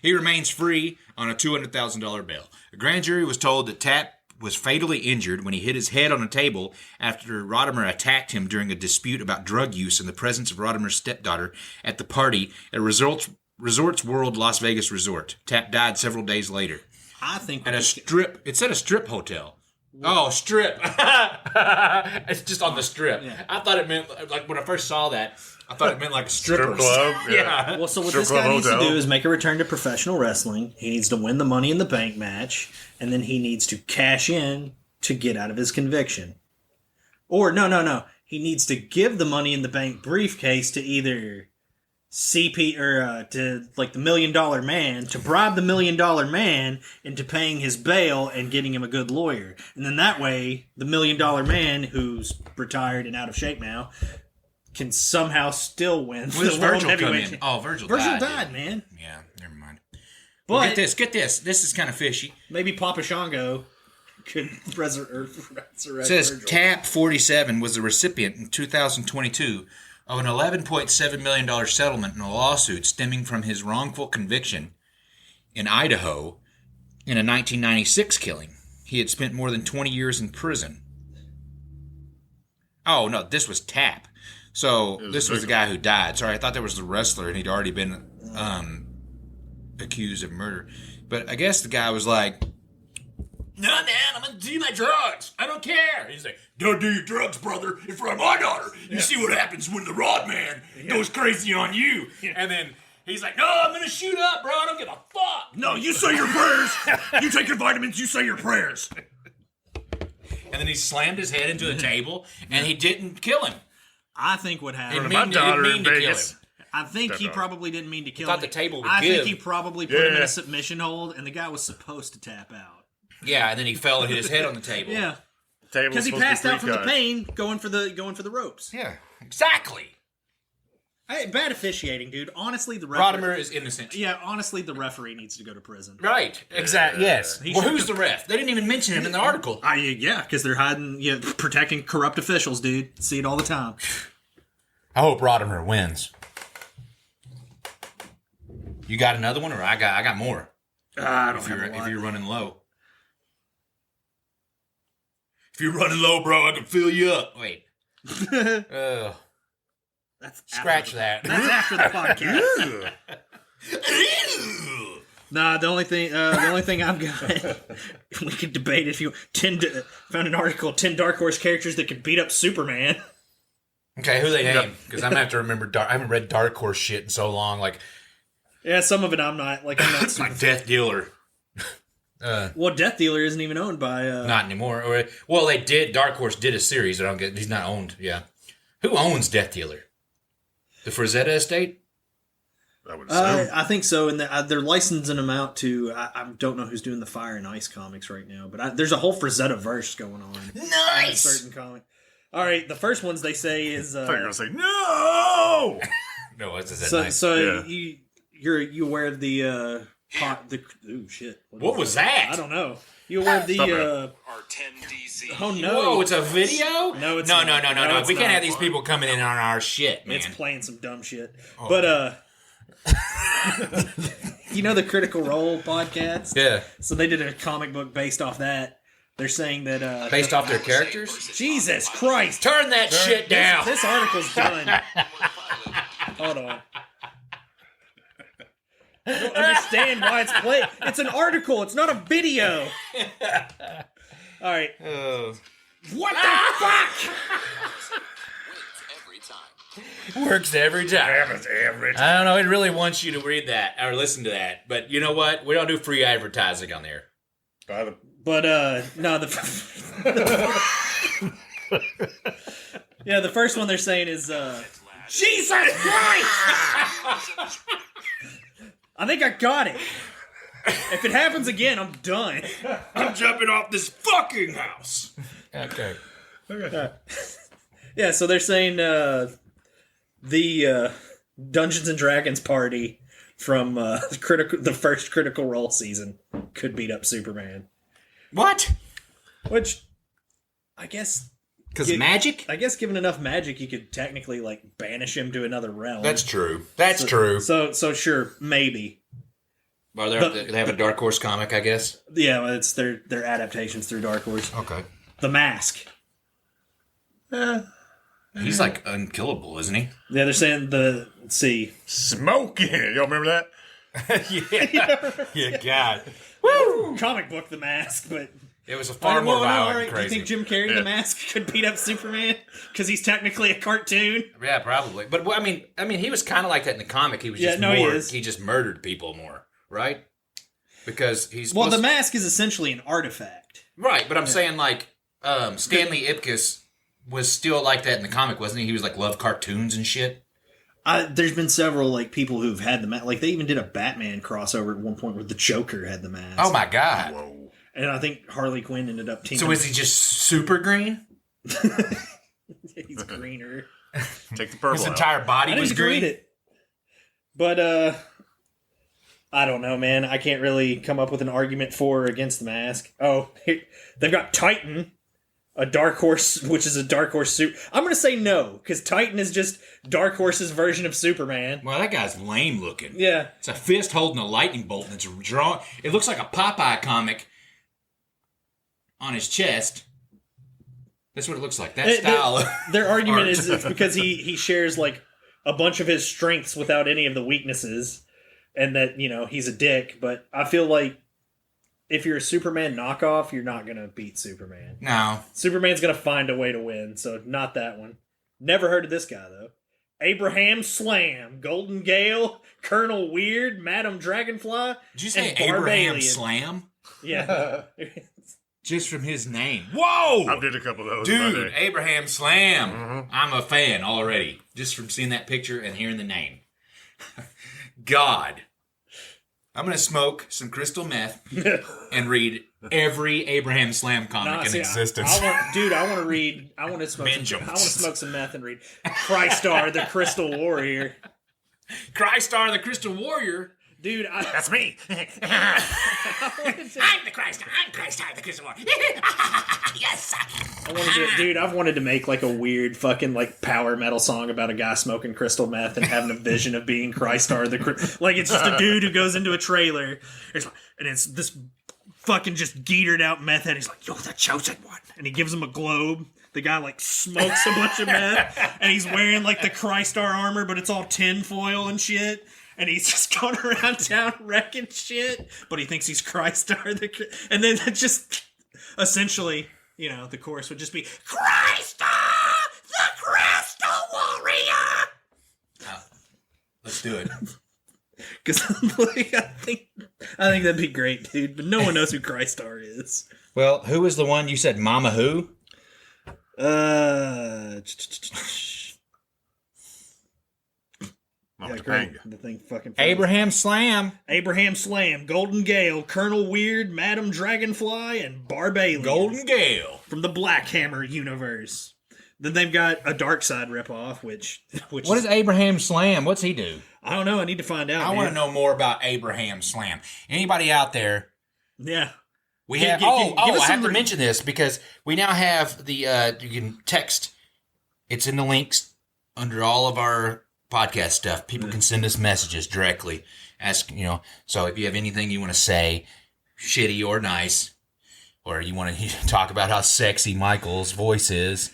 He remains free on a $200,000 bail. A grand jury was told that Tapp was fatally injured when he hit his head on a table after Rodimer attacked him during a dispute about drug use in the presence of Rodimer's stepdaughter at the party at Resorts World Las Vegas Resort. Tapp died several days later I think at a strip. It said a strip hotel. Oh, strip. It's just on the strip. Yeah. I thought it meant, like, when I first saw that, I thought it meant like Strip strippers. club. Yeah. Well, so what Strip this guy club needs to hotel. do is make a return to professional wrestling. He needs to win the Money in the Bank match, and then he needs to cash in to get out of his conviction. Or, no. He needs to give the Money in the Bank briefcase to either CP or to like the $1 Million Man to bribe the $1 Million Man into paying his bail and getting him a good lawyer. And then that way, the $1 Million Man, who's retired and out of shape now, can somehow still win. Where's the World Virgil come Heavyweight in? Oh, Virgil Virgil died. died, man. Yeah, never mind. But Well, get this. This is kind of fishy. maybe Papa Shango could resurrect It says Virgil. TAP 47 was the recipient in 2022 of an $11.7 million settlement in a lawsuit stemming from his wrongful conviction in Idaho in a 1996 killing. He had spent more than 20 years in prison. Oh, no, this was TAP. So this was the guy who died. Sorry, I thought there was the wrestler and he'd already been accused of murder. But I guess the guy was like, "No, man, I'm going to do my drugs. I don't care." He's like, "Don't do your drugs, brother, in front of my daughter. You see what happens when the rod man goes crazy on you." And then he's like, "No, I'm going to shoot up, bro. I don't give a fuck." No, you say your prayers. You take your vitamins. You say your prayers. And then he slammed his head into the table, and he didn't kill him. I think what happened. It My mean- daughter it mean in to kill Vegas. him. I think he Step up. probably didn't mean to kill thought him. the table would I give. think he probably put him in Yeah. a submission hold, and the guy was supposed to tap out. Yeah, and then he fell and hit his head on the table. Yeah, Table's because he supposed to be passed out from the pre-cut. pain, going for the ropes. Yeah, exactly. Hey, bad officiating, dude. Honestly, the Rodimer is innocent. Yeah, honestly, the referee needs to go to prison. Right, exactly. Yes. He Well, should- who's the ref? They didn't even mention him in the article. Yeah, because they're hiding, protecting corrupt officials, dude. See it all the time. I hope Rodimer wins. You got another one, or I got more? I don't If have a lot. you're running low. If you're running low, bro, I can fill you up. Wait. That's Scratch that. That's after the podcast. Nah, the only thing I've got, we could debate if you found an article 10 Dark Horse characters that could beat up Superman. Okay, who they name? Because I'm gonna have to remember. I haven't read Dark Horse shit in so long. Like Yeah, some of it I'm not super. Death Dealer. Well, Death Dealer isn't even owned by... Not anymore. Well, they did. Dark Horse did a series. He's not owned. Yeah. Who owns Death Dealer? The Frazetta estate? I would assume. I think so, and they're licensing them out to... I don't know who's doing the Fire and Ice comics right now, but there's a whole Frazetta verse going on. Nice! On a certain comic. All right, the first ones they say is... I thought you were going to say, no! No, it's nice. So Yeah. you aware of the... oh, shit. What was that? I don't know. You aware of the... R10DC. oh, no. Whoa, it's a video? No, it's no. not. No, it's We can't not. have these people coming in on our shit, man. It's playing some dumb shit. Oh. But, you know the Critical Role podcast? Yeah. So they did a comic book based off that. They're saying that... Based off their characters? Jesus Christ! Turn that shit down. This article's done. Hold on. I don't understand why it's playing. It's an article. It's not a video. All right. What the fuck? Works every time. I don't know. It really wants you to read that or listen to that. But you know what? We don't do free advertising on there. But no, yeah, the first one they're saying is Jesus Christ! I think I got it. If it happens again, I'm done. I'm jumping off this fucking house. Okay. Yeah, so they're saying the Dungeons and Dragons party from the first Critical Role season could beat up Superman. What? Which, I guess... Because magic? I guess given enough magic, you could technically, banish him to another realm. That's true. That's true. So sure, maybe. Well, they have a Dark Horse comic, I guess? Yeah, well, it's their adaptations through Dark Horse. Okay. The Mask. He's, unkillable, isn't he? Yeah, they're saying let's see. Smoking! Y'all remember that? Yeah, God. Woo! Comic book The Mask, but... It was a far more violent and Do crazy. you think Jim Carrey, The Mask, could beat up Superman? Because he's technically a cartoon? Yeah, probably. But, I mean, he was kind of like that in the comic. He was just he more... is. He just murdered people more, right? Because he's... Well, The Mask is essentially an artifact. Right, but I'm saying, Stanley Ipkiss was still like that in the comic, wasn't he? He was, loved cartoons and shit. There's been several people who've had the mask. They even did a Batman crossover at one point where the Joker had the mask. Oh my God! Whoa. And I think Harley Quinn ended up teaming. So is he just super green? He's greener. Take the purple His out. entire body I was need to read green. it, but I don't know, man. I can't really come up with an argument for or against the mask. Oh, they've got Titan. A Dark Horse, which is a Dark Horse suit. I'm going to say no, because Titan is just Dark Horse's version of Superman. Well, that guy's lame looking. Yeah. It's a fist holding a lightning bolt, and it's drawn. It looks like a Popeye comic on his chest. That's what it looks like. That style. Their argument art. is it's because he shares a bunch of his strengths without any of the weaknesses, and that he's a dick. But I feel like if you're a Superman knockoff, you're not gonna beat Superman. No. Superman's gonna find a way to win, so not that one. Never heard of this guy though. Abraham Slam, Golden Gale, Colonel Weird, Madam Dragonfly. Did you say and Abraham Barbalian. Slam? Yeah. Just from his name. Whoa! I did a couple of those. in my Dude, day. Abraham Slam. I'm a fan already, just from seeing that picture and hearing the name. God. I'm going to smoke some crystal meth and read every Abraham Slam comic in existence. I want to smoke some meth and read Crystar, the Crystal Warrior. Crystar, the Crystal Warrior? Dude, That's me. I'm the Crystar. I'm Crystar, the Crystal Warrior. Yes! I've wanted to make a weird fucking power metal song about a guy smoking crystal meth and having a vision of being Crystar it's just a dude who goes into a trailer and it's this fucking just geetered out meth head. He's like, "You're the chosen one," and he gives him a globe. The guy smokes a bunch of meth and he's wearing the Crystar armor, but it's all tinfoil and shit. And he's just going around town wrecking shit, but he thinks he's Crystar. And then just essentially, the chorus would just be Crystar, the Crystal Warrior. Let's do it. Because I think that'd be great, dude. But no one knows who Crystar is. Well, who was the one you said? Mama who? Mama Yeah, great. Topanga. The thing fucking. Abraham Slam. Abraham Slam, Golden Gale, Colonel Weird, Madam Dragonfly, and Barbalian. Golden Gale. From the Black Hammer universe. Then they've got a Dark Side ripoff, which What is Abraham Slam? What's he do? I don't know. I need to find out. I want to know more about Abraham Slam. Anybody out there? Yeah. We Give- have. give- give I us have some to mention this because we now have the. You can text. It's in the links under all of our podcast stuff. People can send us messages directly. Ask So if you have anything you want to say, shitty or nice, or you want to talk about how sexy Michael's voice is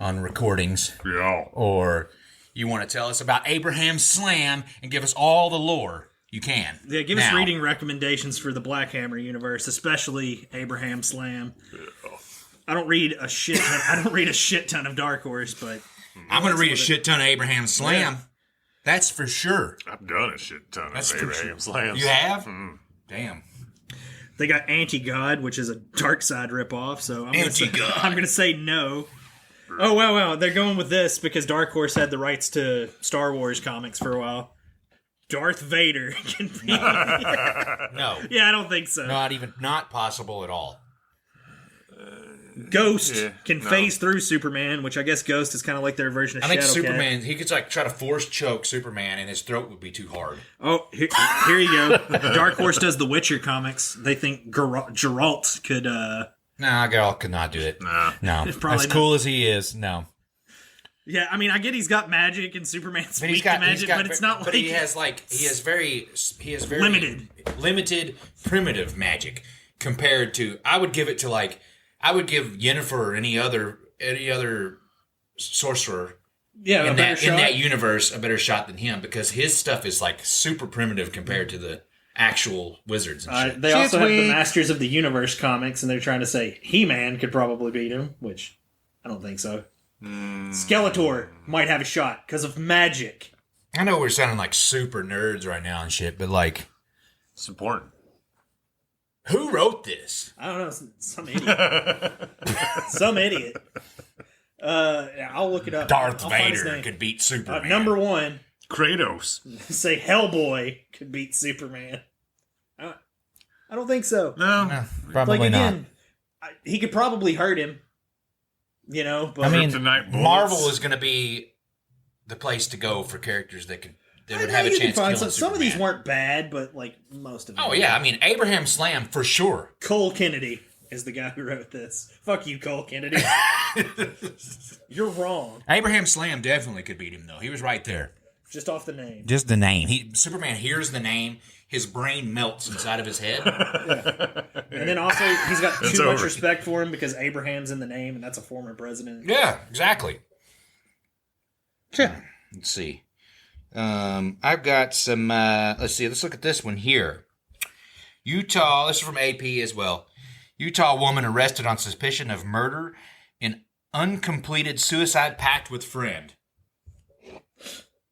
on recordings, Yeah. or you want to tell us about Abraham Slam and give us all the lore, you can. Yeah, give us Now. reading recommendations for the Black Hammer universe, especially Abraham Slam. I don't read a shit ton of Dark Horse, but I'm going to read a shit ton of Abraham Slam. Yeah. That's for sure. I've done a shit ton That's of for Abraham Slams. You have? Damn. they got Anti-God, which is a Dark Side ripoff, so Anti-God. I'm going to say no. Oh, wow. They're going with this because Dark Horse had the rights to Star Wars comics for a while. Darth Vader can be... No. Yeah, I don't think so. Not possible at all. Ghost Yeah, can no. phase through Superman, which I guess Ghost is kind of like their version of I think Shadowcat. Superman, he could try to force choke Superman and his throat would be too hard. Oh, here you go. Dark Horse does the Witcher comics. They think Geralt could... Nah, Geralt could not do it. Nah. No. Probably As cool as he is, no. Yeah, I mean, I get he's got magic and Superman's But weak to magic, but it's not like... But he has very limited primitive magic compared to. I would give Yennefer or any other sorcerer yeah, in a better shot. that universe a better shot than him because his stuff is like super primitive compared to the actual wizards and shit. They also have the Masters of the Universe comics, and they're trying to say He-Man could probably beat him, which I don't think so. Skeletor might have a shot because of magic. I know we're sounding like super nerds right now and shit, but like, It's important. who wrote this? I don't know, some idiot. Some idiot. I'll look it up. Darth I'll find his Vader name. could beat Superman. Number one, Kratos. say Hellboy could beat Superman. I don't think so. No. Probably Like not. again, he could probably hurt him. But I mean, Kryptonite bullets. Marvel is going to be the place to go for characters that would have a you can chance to find kill some of these Superman. weren't bad, but like most of them. Oh yeah, I mean Abraham Slam for sure. Cole Kennedy is the guy who wrote this. Fuck you, Cole Kennedy. You're wrong. Abraham Slam definitely could beat him though. He was right there. Just off the name. Just the name. Superman hears the name, his brain melts inside of his head. And then also, he's got It's too much over. respect for him because Abraham's in the name, and that's a former president. Yeah, exactly. Let's see. I've got some. Let's see. Let's look at this one here. Utah. This is from AP as well. Utah woman arrested on suspicion of murder in uncompleted suicide pact with friend.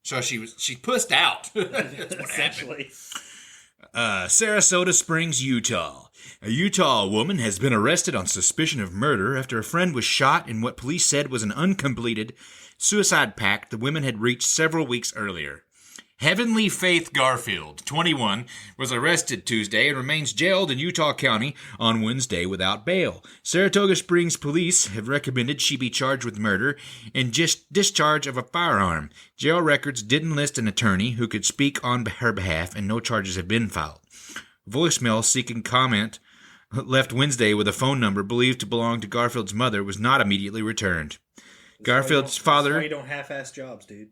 So she pussed out. That's what happened. Essentially. Sarasota Springs, Utah. A Utah woman has been arrested on suspicion of murder after a friend was shot in what police said was an uncompleted suicide pact the women had reached several weeks earlier. Heavenly Faith Garfield, 21, was arrested Tuesday and remains jailed in Utah County on Wednesday without bail. Saratoga Springs police have recommended she be charged with murder and just discharge of a firearm. Jail records didn't list an attorney who could speak on her behalf, and no charges have been filed. Voicemail seeking comment left Wednesday with a phone number believed to belong to Garfield's mother was not immediately returned. Garfield's That's why father... you don't half-ass jobs, dude.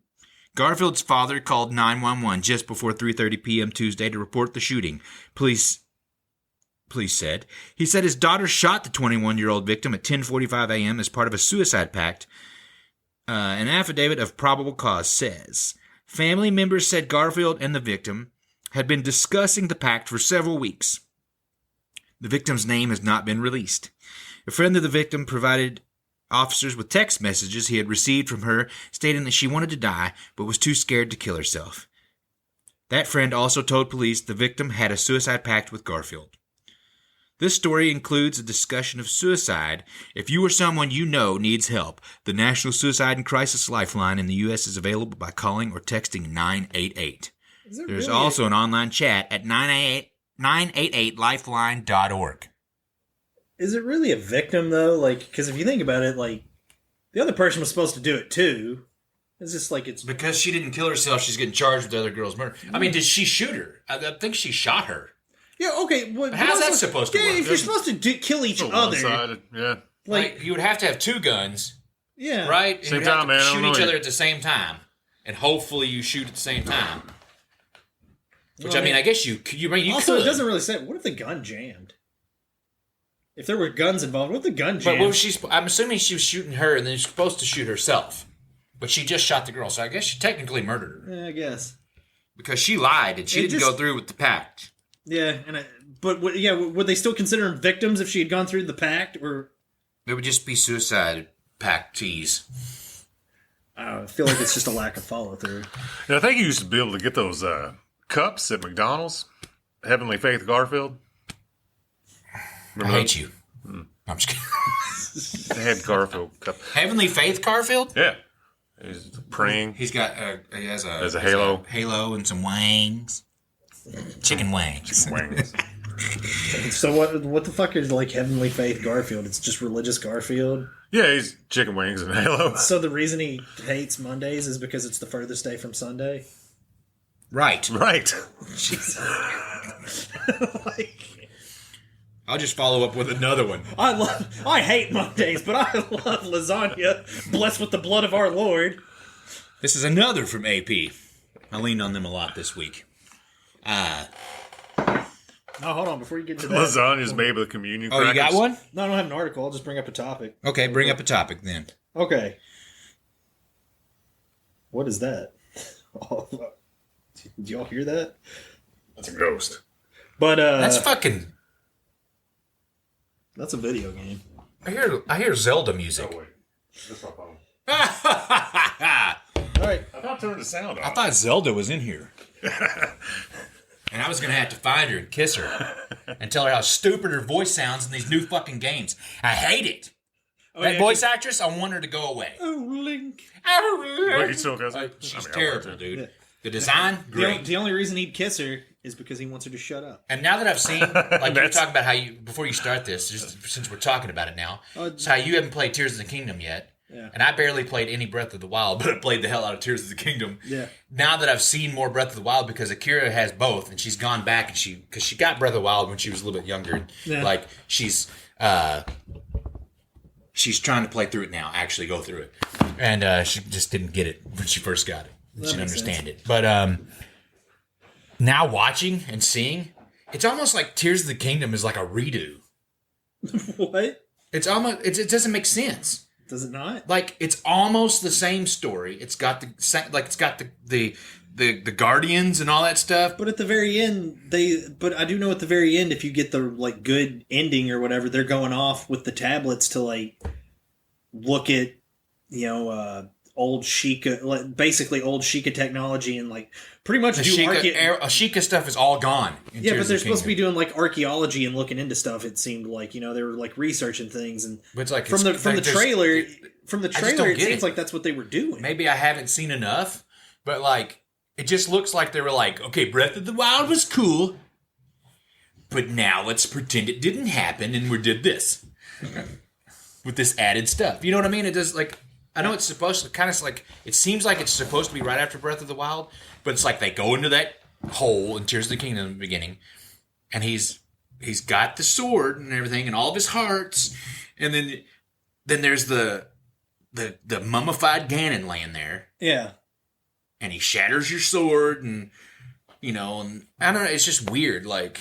Garfield's father called 911 just before 3:30 p.m. Tuesday to report the shooting. Police said. He said his daughter shot the 21-year-old victim at 10:45 a.m. as part of a suicide pact. An affidavit of probable cause says. Family members said Garfield and the victim had been discussing the pact for several weeks. The victim's name has not been released. A friend of the victim provided officers with text messages he had received from her stating that she wanted to die but was too scared to kill herself. That friend also told police the victim had a suicide pact with Garfield. This story includes a discussion of suicide. If you or someone you know needs help, the National Suicide and Crisis Lifeline in the U.S. is available by calling or texting 988. There's also an online chat at 988lifeline.org. Is it really a victim, though? Like, because if you think about it, like, the other person was supposed to do it, too. It's just like it's... Because she didn't kill herself, she's getting charged with the other girl's murder. I mean, did she shoot her? I think she shot her. Yeah, okay. Well, how's that supposed to work? If you're supposed to kill each other... One-sided, yeah. Like, you would have to have two guns, yeah. right? Same and you'd have time, to man. shoot each other at the same time. And hopefully you shoot at the same time. Which, I mean, I guess you also, could. it doesn't really say... What if the gun jammed? If there were guns involved, what if the gun jammed? But what was I'm assuming she was shooting her and then she's supposed to shoot herself. But she just shot the girl, so I guess she technically murdered her. Yeah, I guess. Because she lied and she didn't go through with the pact. Yeah, but would they still consider them victims if she had gone through the pact, or It would just be suicide pactees. I feel like it's just a lack of follow through. Yeah, I think you used to be able to get those cups at McDonald's. Heavenly Faith Garfield. I hate you. I'm just kidding. They had Garfield cup. Heavenly Faith Garfield? Yeah. He's praying. He has a halo. Halo and some wings. Chicken wings. Wings. So what the fuck is like Heavenly Faith Garfield? It's just religious Garfield. Yeah, he's chicken wings and halo. So the reason he hates Mondays is because it's the furthest day from Sunday. Right. Right. Jesus. I'll just follow up with another one. I hate Mondays, but I love lasagna, blessed with the blood of our Lord. This is another from AP. I leaned on them a lot this week. No, hold on, before you get to that. Lasagna's made with communion Oh, crackers. you got one? No, I don't have an article. I'll just bring up a topic. Okay, bring up a topic then. Okay. What is that? Oh, did y'all hear that? That's a ghost. But That's fucking... that's a video game. I hear Zelda music. Oh, wait. That's my phone. All right. I thought I turned the sound I off. thought Zelda was in here. And I was going to have to find her and kiss her and tell her how stupid her voice sounds in these new fucking games. I hate it. That voice actress, I want her to go away. Oh, Link. Wait, you still got She's I terrible, want dude. Yeah. The design, great. The only reason he'd kiss her is because he wants her to shut up. And now that I've seen, like you were talking about how you, before you start this, just since we're talking about it now, it's how you haven't played Tears of the Kingdom yet. Yeah. And I barely played any Breath of the Wild, but I played the hell out of Tears of the Kingdom. Yeah. Now that I've seen more Breath of the Wild, because Akira has both, and she's gone back, and because she got Breath of the Wild when she was a little bit younger. Yeah. Like, she's trying to play through it now, actually go through it. And she just didn't get it when she first got it. She didn't understand it. But now watching and seeing, it's almost like Tears of the Kingdom is like a redo. What? It's almost, it doesn't make sense. Does it not? Like, it's almost the same story. It's got the Guardians and all that stuff. But at the very end, but I do know at the very end, if you get the like good ending or whatever, they're going off with the tablets to like look at, old Sheikah, like basically old Sheikah technology and like pretty much The do Sheikah stuff is all gone. Yeah, but they're supposed to be doing like archaeology and looking into stuff. It seemed like they were like researching things, and But it's like from the trailer, it seems like that's what they were doing. Maybe I haven't seen enough, but like it just looks like they were like, okay, Breath of the Wild was cool, but now let's pretend it didn't happen and we did this with this added stuff. You know what I mean? It does like. I know it's supposed to kind of like, it seems like it's supposed to be right after Breath of the Wild, but it's like they go into that hole in Tears of the Kingdom in the beginning, and he's got the sword and everything and all of his hearts, and then there's the mummified Ganon laying there. Yeah. And he shatters your sword, and and I don't know, it's just weird. Like,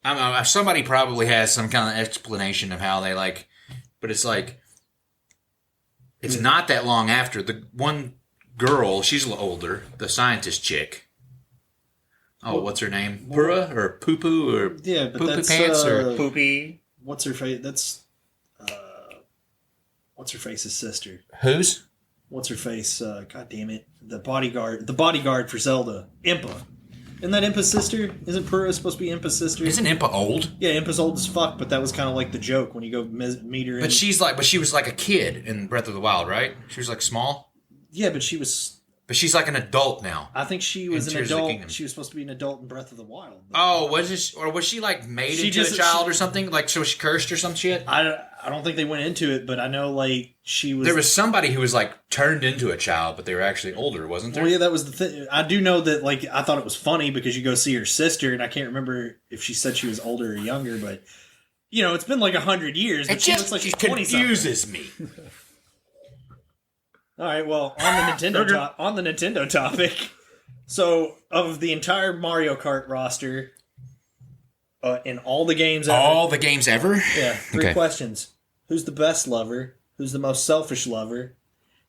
I don't know, somebody probably has some kind of explanation of how they like, but it's like, it's not that long after. The one girl, she's a little older, the scientist chick. Oh, what's her name? Pura or Poo Poo or yeah, but Poopy that's Pants or Poopy. What's her face? That's what's her face's sister? whose? What's her face? God damn it! The bodyguard for Zelda, Impa. Isn't that Impa's sister? Isn't Pura supposed to be Impa's sister? Isn't Impa old? Yeah, Impa's old as fuck, but that was kind of like the joke when you go meet her. But she was like a kid in Breath of the Wild, right? She was like small. Yeah, but she was. But she's like an adult now. I think she was In an Tears of the adult. Kingdom. She was supposed to be an adult in Breath of the Wild. Oh, was she like made into a child or something? Like, so she cursed or some shit? I don't think they went into it, but I know like she was. There was somebody who was like turned into a child, but they were actually older, wasn't there? Well, yeah, that was the thing. I do know that like I thought it was funny because you go see her sister, and I can't remember if she said she was older or younger, but you know it's been like 100 years. But It she just looks like she's 20 confuses me. All right, well, on the Nintendo topic, so of the entire Mario Kart roster, in all the games ever, All the games ever? yeah, three Okay. questions: who's the best lover? Who's the most selfish lover?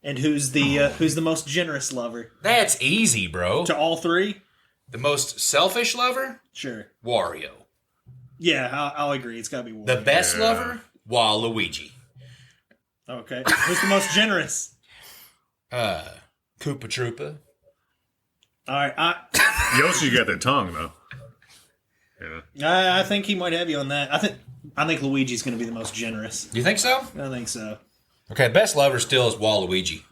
And who's the most generous lover? That's easy, bro. To all three? The most selfish lover? Sure. Wario. Yeah, I'll agree. It's got to be The Wario. best lover? Waluigi. Okay. Who's the most generous? Koopa Troopa. All right. Yoshi got that tongue though. Yeah. I think he might have you on that. I think Luigi's going to be the most generous. You think so? I think so. Okay, best lover still is Waluigi.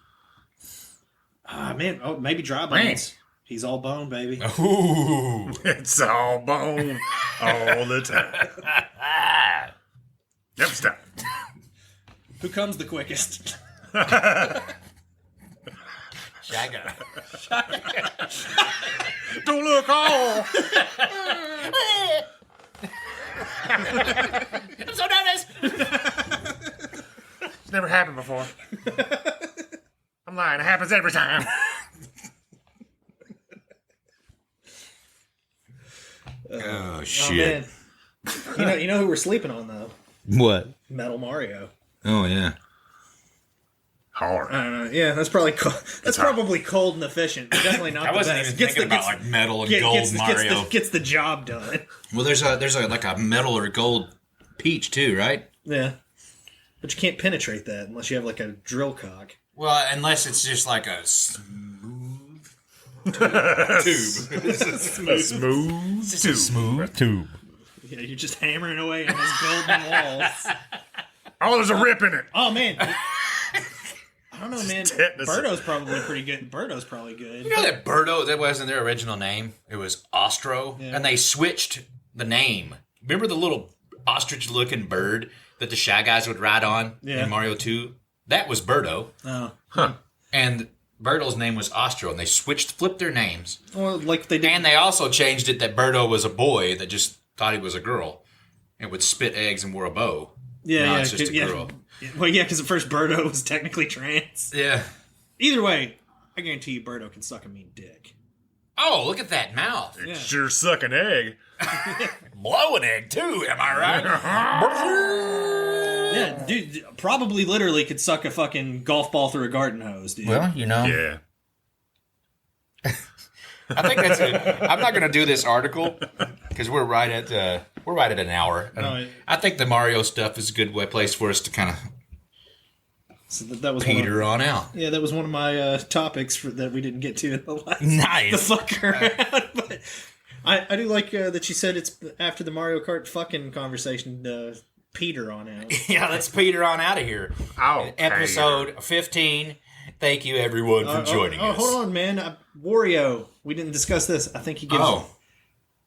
Ah, man. Oh, maybe Dry Bones. He's all bone, baby. Ooh. It's all bone all the time. Never stop. Who comes the quickest? Shagger. Don't look all. I'm so nervous. It's never happened before. I'm lying. It happens every time. Oh, Oh, shit. man. You know who we're sleeping on, though? What? Metal Mario. Oh, yeah. Hard. I don't know. Yeah, that's probably probably cold and efficient. But definitely not I the wasn't best. even thinking about like metal and gold Mario. Gets the job done. Well, there's like a metal or gold Peach too, right? Yeah. But you can't penetrate that unless you have like a drill cock. Well, unless it's just like a smooth tube. Smooth tube. Yeah, you're just hammering away on those golden walls. Oh, there's a rip in it. Oh man. I don't know, man. tetanus. Birdo's probably pretty good. Birdo's probably good. You know that Birdo, that wasn't their original name. It was Ostro. Yeah. And they switched the name. Remember the little ostrich-looking bird that the Shy Guys would ride on Yeah. in Mario 2? That was Birdo. Oh. And Birdo's name was Ostro. And they flipped their names. Well, like they did. And they also changed it that Birdo was a boy that just thought he was a girl and would spit eggs and wore a bow. Yeah, Now yeah. it's just a girl. Well, yeah, because at first Birdo was technically trans. Yeah. Either way, I guarantee you Birdo can suck a mean dick. Oh, look at that mouth. Yeah. Sure suck an egg. Blow an egg, too, am I right? Yeah, dude, probably literally could suck a fucking golf ball through a garden hose, dude. Well, you know. Yeah. I think that's it. I'm not going to do this article because we're right at an hour. And No, I think the Mario stuff is a good place for us to kind of so that was peter on out. Yeah, that was one of my topics that we didn't get to in the last. Nice. The fuck around. But I do like that she said it's after the Mario Kart fucking conversation. Peter on out. Yeah, let's peter on out of here. Oh, Episode 15. Thank you, everyone, for joining us. Hold on, man. Wario. We didn't discuss this. I think he gives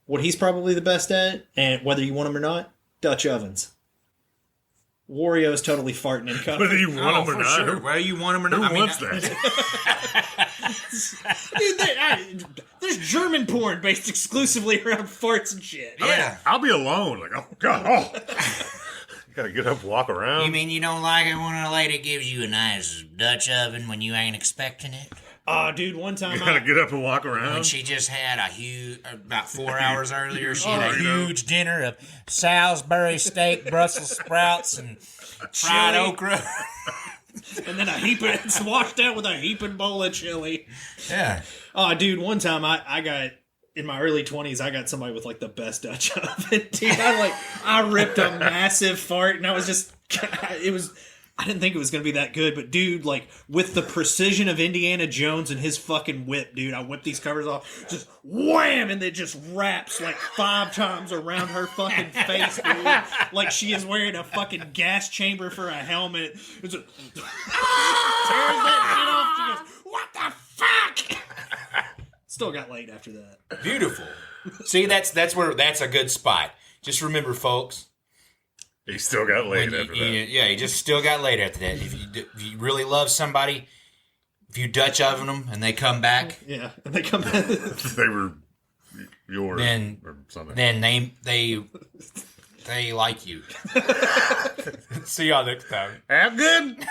what he's probably the best at, and whether you want him or not, Dutch ovens. Wario's totally farting in cover. Whether you want them or for not. sure. Whether you want them or Who not. wants that? Dude, there's German porn based exclusively around farts and shit. Yeah. I'll be alone. Like, oh, God. Oh. You gotta get up and walk around. You mean you don't like it when a lady gives you a nice Dutch oven when you ain't expecting it? Oh, dude, one time You gotta get up and walk When around. she just had about 4 hours earlier, she had a huge dinner of Salisbury steak, Brussels sprouts, and fried Chili. okra. and then it's washed out with a heaping bowl of chili. Yeah. Oh, dude, one time I got in my early 20s, I got somebody with like the best Dutch oven. Dude, I ripped a massive fart, and I was just, it was I didn't think it was going to be that good, but dude, like, with the precision of Indiana Jones and his fucking whip, dude, I whip these covers off, just wham, and it just wraps like 5 times around her fucking face, dude. Like she is wearing a fucking gas chamber for a helmet. It's just, tears that shit off. She goes, what the fuck? Still got laid after that. Beautiful. See, that's a good spot. Just remember, folks. He still got laid after that. Yeah, he just still got laid after that. If you really love somebody, if you Dutch oven them and they come back, Yeah, and they come back. They were yours or something. then they like you. See y'all next time. How good?